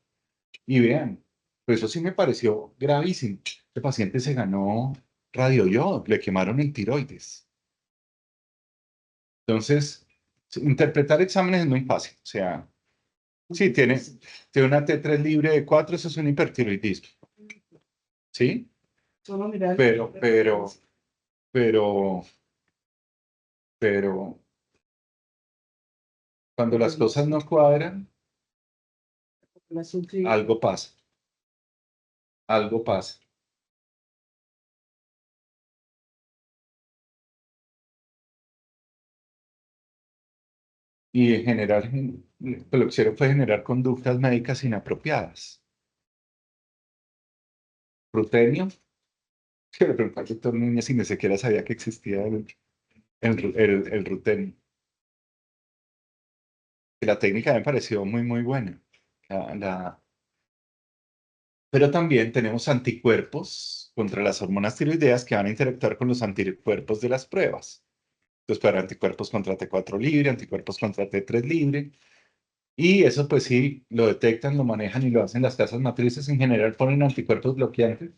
Y vean, pues eso sí me pareció gravísimo. El paciente se ganó radioyodo, le quemaron el tiroides. Entonces, interpretar exámenes es muy fácil. O sea, sí, tiene una T3 libre de 4, eso es un hipertiroidismo. ¿Sí? Solo mirar. Pero, pero, cuando las cosas no cuadran, algo pasa, algo pasa. Y en general, pues lo que hicieron fue generar conductas médicas inapropiadas. Rutenio, que le pregunté al doctor Núñez si ni siquiera sabía que existía el rutenio. Y la técnica me pareció muy, muy buena. La- la- Pero también tenemos anticuerpos contra las hormonas tiroideas que van a interactuar con los anticuerpos de las pruebas. Entonces, para anticuerpos contra T4 libre, anticuerpos contra T3 libre. Y eso, pues sí, lo detectan, lo manejan y lo hacen las casas matrices. En general ponen anticuerpos bloqueantes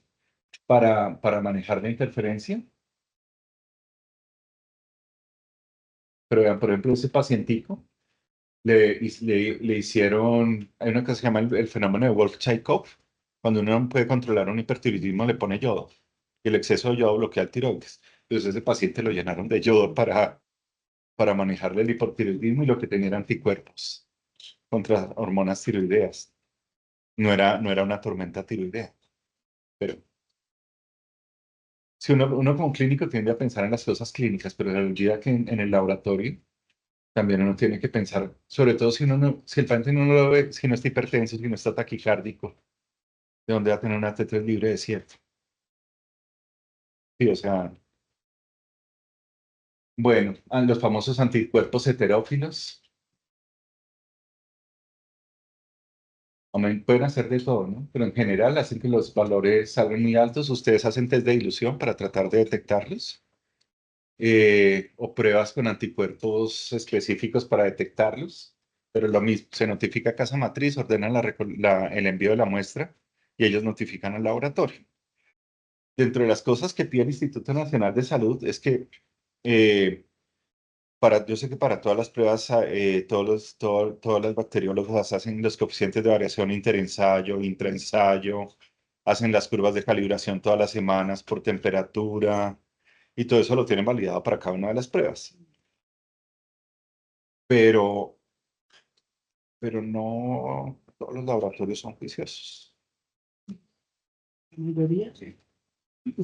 para manejar la interferencia. Pero vean, por ejemplo, ese pacientico le hicieron, hay una cosa que se llama el fenómeno de Wolff-Chaikoff. Cuando uno no puede controlar un hipertiroidismo, le pone yodo. Y el exceso de yodo bloquea el tiroides. Entonces, ese paciente lo llenaron de yodo para manejarle el hipotiroidismo y lo que tenía era anticuerpos contra hormonas tiroideas. No era una tormenta tiroidea. Pero si uno como clínico tiende a pensar en las cosas clínicas, pero se le olvida que en el laboratorio también uno tiene que pensar, sobre todo si el paciente no lo ve, si no está hipertenso, si no está taquicárdico, de dónde va a tener una T3 libre de 7. Sí, o sea, bueno, los famosos anticuerpos heterófilos, también pueden hacer de todo, ¿no? Pero en general hacen que los valores salgan muy altos. Ustedes hacen test de dilución para tratar de detectarlos, o pruebas con anticuerpos específicos para detectarlos, pero lo mismo, se notifica a casa matriz, ordenan el envío de la muestra y ellos notifican al laboratorio. Dentro de las cosas que pide el Instituto Nacional de Salud es que, eh, yo sé que para todas las pruebas, todas las bacteriólogas hacen los coeficientes de variación interensayo, intraensayo, hacen las curvas de calibración todas las semanas por temperatura y todo eso lo tienen validado para cada una de las pruebas. Pero, pero no todos los laboratorios son juiciosos. Mayoría. Sí.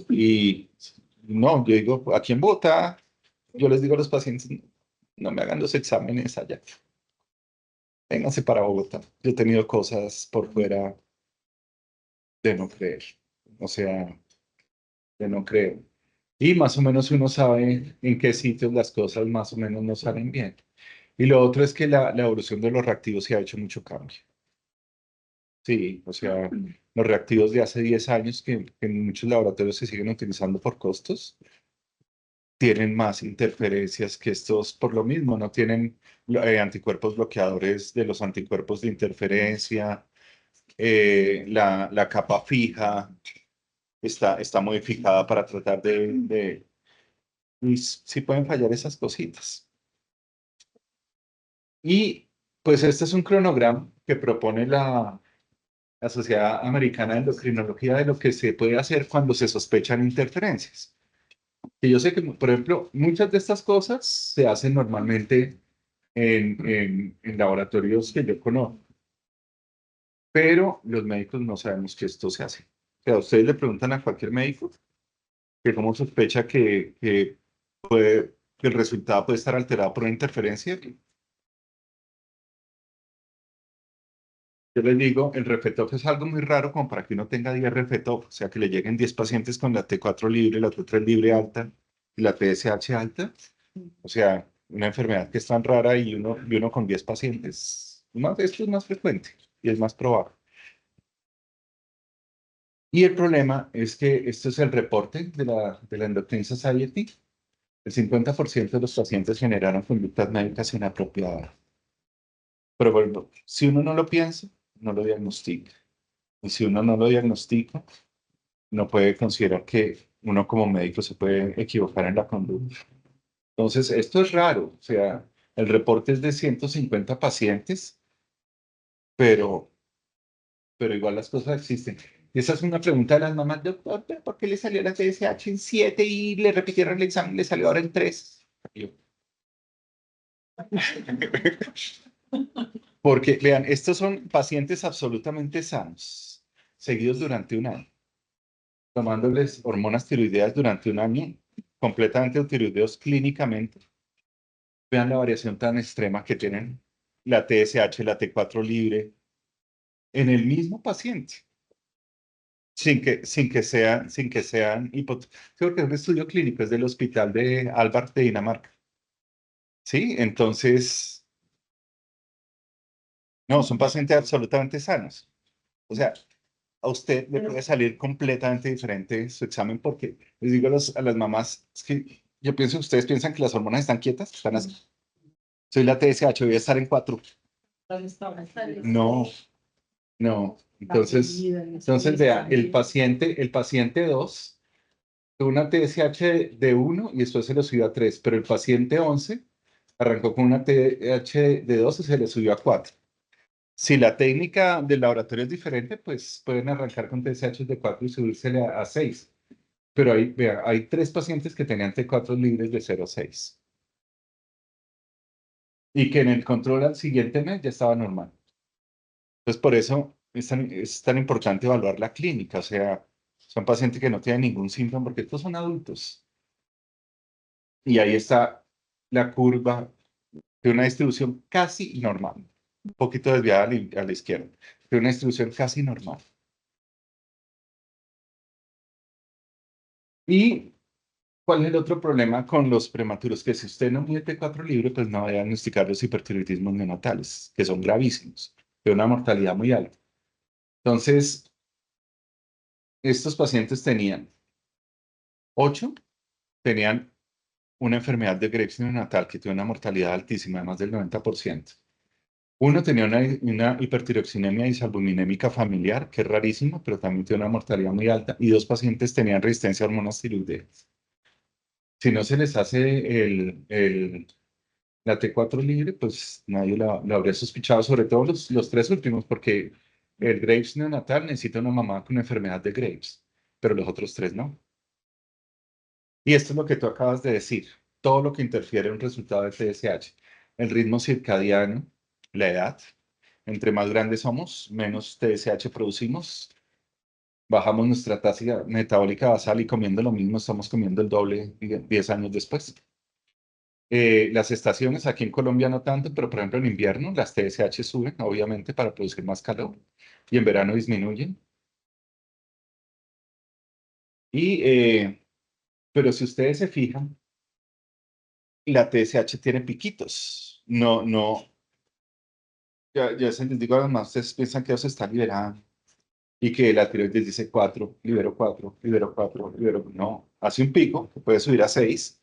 Y no, yo digo, aquí en Bogotá, yo les digo a los pacientes, no me hagan los exámenes allá, vénganse para Bogotá. Yo he tenido cosas por fuera de no creer, o sea, de no creer. Y más o menos uno sabe en qué sitios las cosas más o menos no salen bien. Y lo otro es que la evolución de los reactivos se ha hecho mucho cambio. Sí, o sea, los reactivos de hace 10 años que en muchos laboratorios se siguen utilizando por costos, tienen más interferencias que estos por lo mismo, no tienen anticuerpos bloqueadores de los anticuerpos de interferencia, la capa fija está modificada para tratar y sí pueden fallar esas cositas. Y pues este es un cronograma que propone la Sociedad Americana de Endocrinología de lo que se puede hacer cuando se sospechan interferencias. Que yo sé que, por ejemplo, muchas de estas cosas se hacen normalmente en laboratorios que yo conozco, pero los médicos no sabemos que esto se hace. O sea, ustedes le preguntan a cualquier médico que cómo sospecha que el resultado puede estar alterado por una interferencia. Yo les digo, el refetof es algo muy raro como para que uno tenga 10 refetof, o sea, que le lleguen 10 pacientes con la T4 libre, la T3 libre alta y la TSH alta. O sea, una enfermedad que es tan rara y uno con 10 pacientes. Esto es más frecuente y es más probable. Y el problema es que esto es el reporte de la Endocrine Society. El 50% de los pacientes generaron conductas médicas inapropiadas. Pero bueno, si uno no lo piensa, no lo diagnostica. Y si uno no lo diagnostica, no puede considerar que uno como médico se puede equivocar en la conducta. Entonces, esto es raro. O sea, el reporte es de 150 pacientes, pero, pero igual las cosas existen. Y esa es una pregunta de las mamás, doctor, ¿pero por qué le salió la TSH en 7 y le repitieron el examen, le salió ahora en 3? Porque, vean, estos son pacientes absolutamente sanos, seguidos durante un año, tomándoles hormonas tiroideas durante un año, completamente tiroideos clínicamente. Vean la variación tan extrema que tienen la TSH, la T4 libre, en el mismo paciente, sin que sean creo que es un estudio clínico, es del Hospital de Albert de Dinamarca. Sí, entonces, no, son pacientes absolutamente sanos. O sea, a usted le puede salir completamente diferente su examen porque les digo a las mamás, es que yo pienso que ustedes piensan que las hormonas están quietas, están así. Soy la TSH, voy a estar en 4. No, no. Entonces vea, el paciente 2 tuvo una TSH de 1 y después se le subió a 3, pero el paciente 11 arrancó con una TSH de 2 y se le subió a 4. Si la técnica del laboratorio es diferente, pues pueden arrancar con TSH de 4 y subírsele a 6. Pero vea, hay 3 pacientes que tenían T4 libres de 0,6 y que en el control al siguiente mes ya estaba normal. Entonces, por eso es tan importante evaluar la clínica. O sea, son pacientes que no tienen ningún síntoma porque estos son adultos. Y ahí está la curva de una distribución casi normal, un poquito desviada a la izquierda, de una distribución casi normal. ¿Y cuál es el otro problema con los prematuros? Que si usted no mide T4 libre, pues no va a diagnosticar los hipertiroidismos neonatales, que son gravísimos, de una mortalidad muy alta. Entonces, estos pacientes tenían una enfermedad de Graves neonatal que tiene una mortalidad altísima, de más del 90%. Uno tenía una hipertiroxinemia isalbuminémica familiar, que es rarísima, pero también tiene una mortalidad muy alta. Y 2 pacientes tenían resistencia a hormonas tiroideas. Si no se les hace la T4 libre, pues nadie la habría sospechado, sobre todo los 3 últimos, porque el Graves neonatal necesita una mamá con enfermedad de Graves, pero los otros 3 no. Y esto es lo que tú acabas de decir, todo lo que interfiere en un resultado de TSH, el ritmo circadiano, la edad, entre más grandes somos, menos TSH producimos, bajamos nuestra tasa metabólica basal y comiendo lo mismo estamos comiendo el doble 10 años después. Las estaciones, aquí en Colombia no tanto, pero por ejemplo en invierno las TSH suben, obviamente, para producir más calor, y en verano disminuyen. Y, pero si ustedes se fijan, la TSH tiene piquitos. No, no, ya se les digo, además, ustedes piensan que eso se está liberando y que la tiroides dice 4, libero 4, libero 4, libero. No, hace un pico que puede subir a 6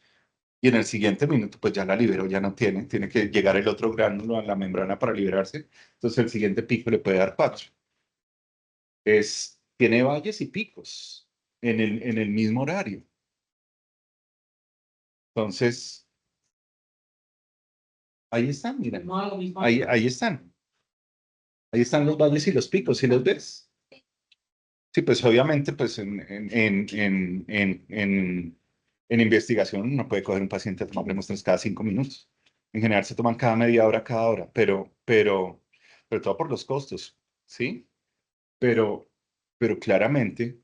y en el siguiente minuto, pues ya la liberó, ya no tiene que llegar el otro gránulo a la membrana para liberarse. Entonces, el siguiente pico le puede dar 4. Tiene valles y picos en el mismo horario. Entonces, ahí están, mira. Ahí están. Ahí están los valles y los picos, ¿sí los ves? Sí, pues obviamente, pues en investigación uno puede coger un paciente a tomarle muestras cada 5 minutos. En general se toman cada media hora, cada hora, pero todo por los costos, ¿sí? Pero, pero claramente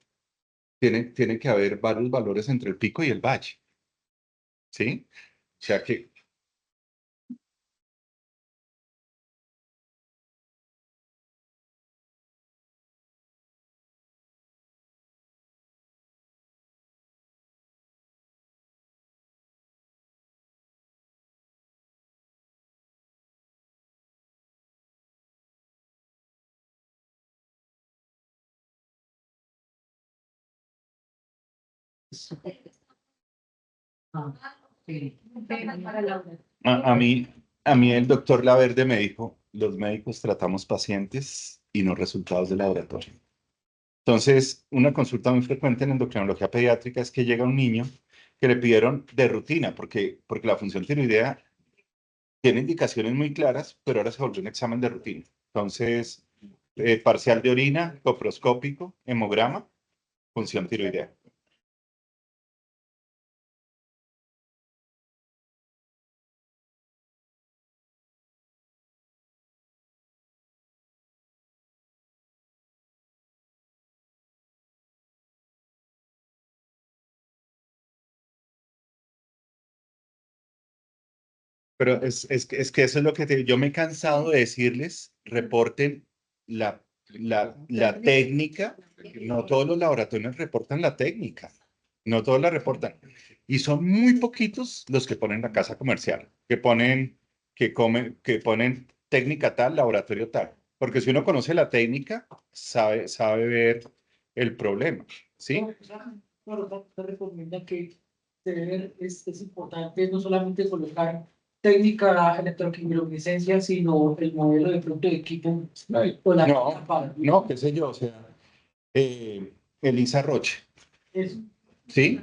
tiene que haber varios valores entre el pico y el valle, ¿sí? O sea que, Ah, sí. Para Laura. A, a mí, a mí el doctor Laverde me dijo, los médicos tratamos pacientes y no resultados de laboratorio. Entonces, una consulta muy frecuente en endocrinología pediátrica es que llega un niño que le pidieron de rutina, porque la función tiroidea tiene indicaciones muy claras, pero ahora se volvió un examen de rutina. Entonces, parcial de orina, coproscópico, hemograma, función tiroidea. Pero es que eso es lo que yo me he cansado de decirles, reporten la técnica. No todos los laboratorios reportan la técnica, no todos la reportan. Y son muy poquitos los que ponen la casa comercial, que ponen técnica tal, laboratorio tal. Porque si uno conoce la técnica, sabe ver el problema, ¿sí? Claro, te recomienda que es importante no solamente colocar técnica electroquimiluminescencia, sino el modelo de pronto de equipo o la No, para no, qué sé yo, o sea, Elisa Roche, eso. ¿sí?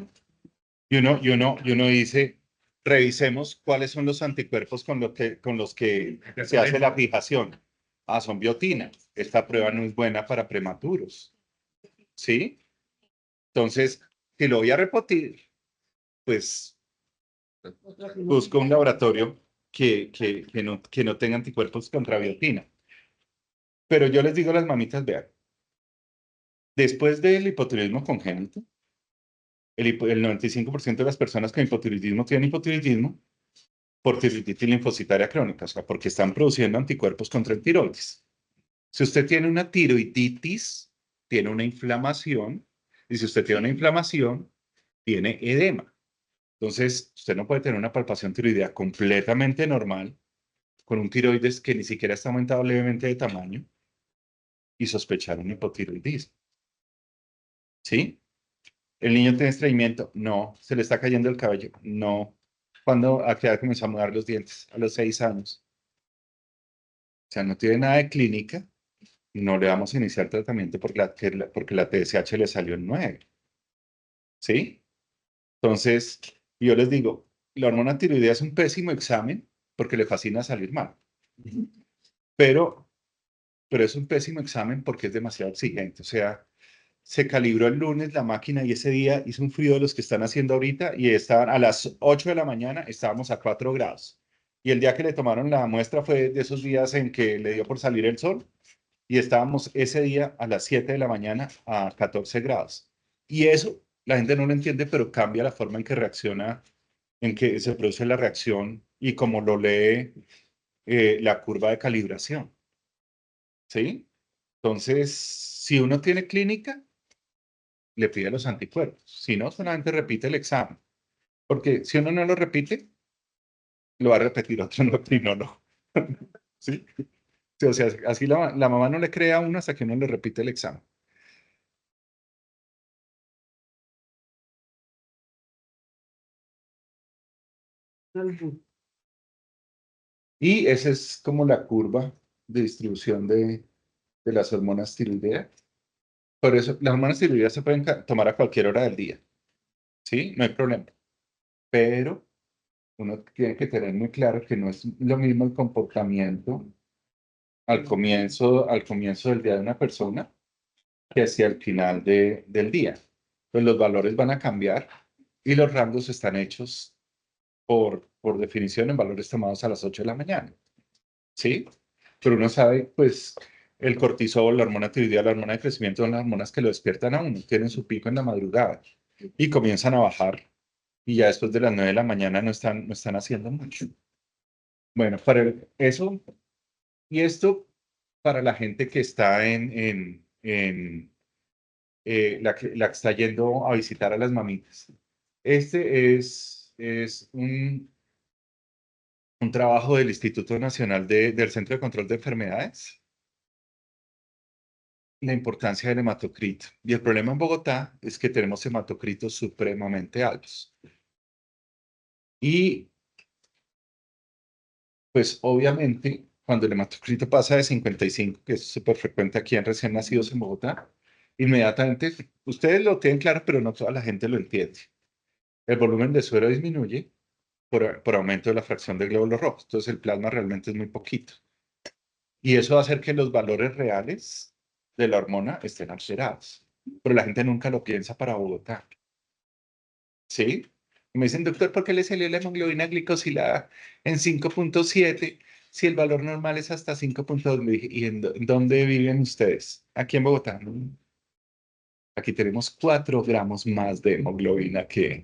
Y uno dice, revisemos cuáles son los anticuerpos con los que se hace la fijación. Ah, son biotina. Esta prueba no es buena para prematuros, ¿sí? Entonces, si lo voy a repetir, pues busco un laboratorio que no tenga anticuerpos contra biotina. Pero yo les digo a las mamitas, vean, después del hipotiroidismo congénito, el 95% de las personas con hipotiroidismo tienen hipotiroidismo por tiroiditis linfocitaria crónica, o sea, porque están produciendo anticuerpos contra el tiroides. Si usted tiene una tiroiditis, tiene una inflamación, y si usted tiene una inflamación, tiene edema. Entonces, usted no puede tener una palpación tiroidea completamente normal, con un tiroides que ni siquiera está aumentado levemente de tamaño, y sospechar un hipotiroidismo. ¿Sí? ¿El niño tiene estreñimiento? No. ¿Se le está cayendo el cabello? No. ¿Cuándo a qué edad comenzó a mudar los dientes? A los 6 años. O sea, no tiene nada de clínica, no le vamos a iniciar tratamiento porque la TSH le salió en 9, ¿sí? Entonces, yo les digo, la hormona tiroidea es un pésimo examen porque le fascina salir mal, pero, pero es un pésimo examen porque es demasiado exigente. O sea, se calibró el lunes la máquina y ese día hizo un frío de los que están haciendo ahorita y estaban a las 8 de la mañana, estábamos a 4 grados. Y el día que le tomaron la muestra fue de esos días en que le dio por salir el sol y estábamos ese día a las 7 de la mañana a 14 grados. Y eso la gente no lo entiende, pero cambia la forma en que reacciona, en que se produce la reacción y como lo lee la curva de calibración. ¿Sí? Entonces, si uno tiene clínica, le pide los anticuerpos. Si no, solamente repite el examen. Porque si uno no lo repite, lo va a repetir otro endocrinólogo. ¿Sí? Sí, o sea, así la mamá no le cree a uno hasta que uno le repite el examen. Y esa es como la curva de distribución de las hormonas tiroideas. Por eso, las hormonas tiroideas se pueden tomar a cualquier hora del día, ¿sí? No hay problema. Pero uno tiene que tener muy claro que no es lo mismo el comportamiento al comienzo del día de una persona que hacia el final del día. Pues los valores van a cambiar y los rangos están hechos por definición en valores tomados a las 8 de la mañana. ¿Sí? Pero uno sabe, pues, el cortisol, la hormona tiroidea, la hormona de crecimiento son las hormonas que lo despiertan a uno, tienen su pico en la madrugada y comienzan a bajar y ya después de las 9 de la mañana no están haciendo mucho. Bueno, eso y esto para la gente que está la que está yendo a visitar a las mamitas. Este es un trabajo del Instituto Nacional del Centro de Control de Enfermedades. la importancia del hematocrito. Y el problema en Bogotá es que tenemos hematocritos supremamente altos. Y pues obviamente, cuando el hematocrito pasa de 55, que es súper frecuente aquí en recién nacidos en Bogotá, inmediatamente, ustedes lo tienen claro, pero no toda la gente lo entiende. El volumen de suero disminuye por aumento de la fracción de glóbulos rojos. Entonces el plasma realmente es muy poquito. Y eso va a hacer que los valores reales de la hormona estén alterados. Pero la gente nunca lo piensa para Bogotá. ¿Sí? Me dicen, doctor, ¿por qué le salió la hemoglobina glicosilada en 5,7 si el valor normal es hasta 5,2? Le dije, ¿y en dónde viven ustedes? Aquí en Bogotá. "No. Aquí tenemos 4 gramos más de hemoglobina que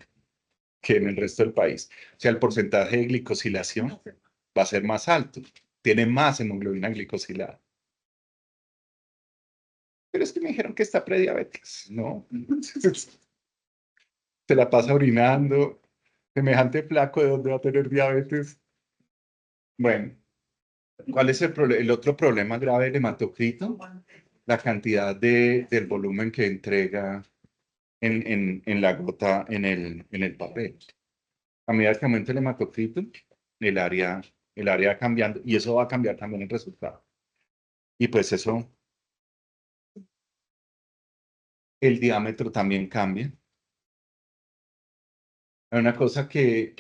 en el resto del país. O sea, el porcentaje de glicosilación va a ser más alto. Tiene más hemoglobina glicosilada. Pero es que me dijeron que está prediabetes, ¿no? Se la pasa orinando. Semejante flaco, ¿de dónde va a tener diabetes? Bueno, ¿cuál es el otro problema grave del hematocrito? La cantidad del volumen que entrega en la gota, en el papel. A medida que aumenta el hematocrito, el área, el área va cambiando y eso va a cambiar también el resultado. Y pues eso, el diámetro también cambia. Hay una cosa que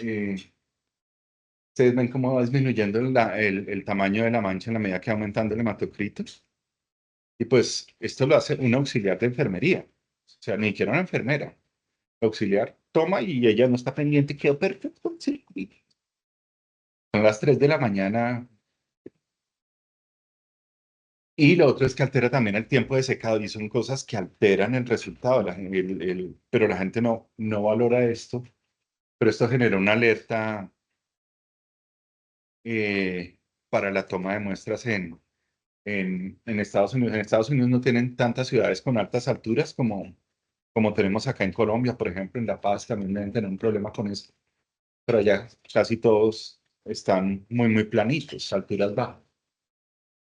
ustedes ven cómo va disminuyendo el tamaño de la mancha en la medida que va aumentando el hematocrito. Y pues esto lo hace un auxiliar de enfermería. O sea, ni siquiera una enfermera. Auxiliar toma y ella no está pendiente, quedó perfecto. Sí. Son las 3 de la mañana. Y lo otro es que altera también el tiempo de secado y son cosas que alteran el resultado. Pero la gente no valora esto. Pero esto genera una alerta para la toma de muestras en Estados Unidos. En Estados Unidos no tienen tantas ciudades con altas alturas como tenemos acá en Colombia, por ejemplo, en La Paz también deben tener un problema con eso. Pero allá casi todos están muy planitos, alturas bajas.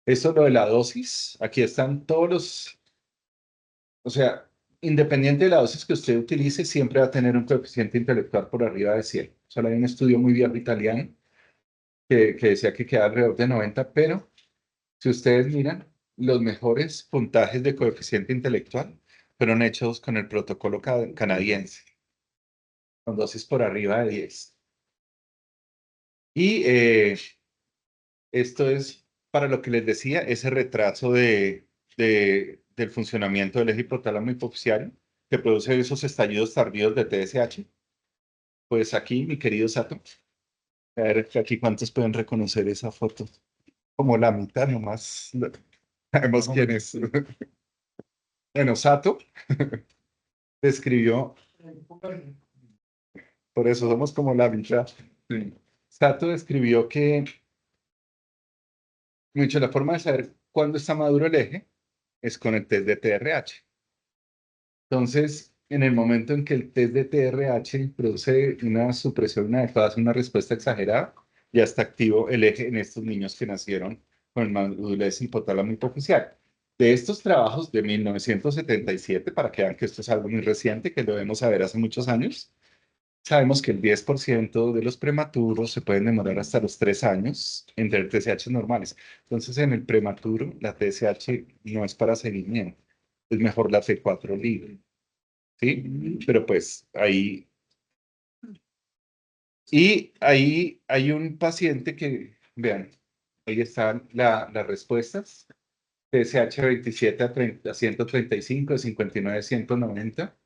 Esto lo de la dosis, aquí están todos o sea, independiente de la dosis que usted utilice, siempre va a tener un coeficiente intelectual por arriba de 100. Solo hay un estudio muy viejo italiano que decía que queda alrededor de 90, pero si ustedes miran, los mejores puntajes de coeficiente intelectual fueron hechos con el protocolo canadiense, con dosis por arriba de 10. Y esto es para lo que les decía, ese retraso del funcionamiento del eje hipotálamo hipoficiario que produce esos estallidos tardíos de TSH. Pues aquí, mi querido Sato, a ver aquí cuántos pueden reconocer esa foto. Como la mitad nomás. Sabemos quién es. Bueno, Sato describió, por eso somos como la mitad. Sí. Sato describió que, mucho la forma de saber cuándo está maduro el eje es con el test de TRH. Entonces, en el momento en que el test de TRH produce una supresión inadecuada, hace una respuesta exagerada, ya está activo el eje en estos niños que nacieron con madurez hipotálamo hipoficial. De estos trabajos de 1977, para que vean que esto es algo muy reciente, que lo debemos saber hace muchos años, sabemos que el 10% de los prematuros se pueden demorar hasta los 3 años en tener TSH normales. Entonces, en el prematuro, la TSH no es para seguimiento, es mejor la T4 libre. ¿Sí? Pero pues ahí, y ahí hay un paciente que, vean, ahí están las respuestas, TSH 27 a 135, 59 a 190,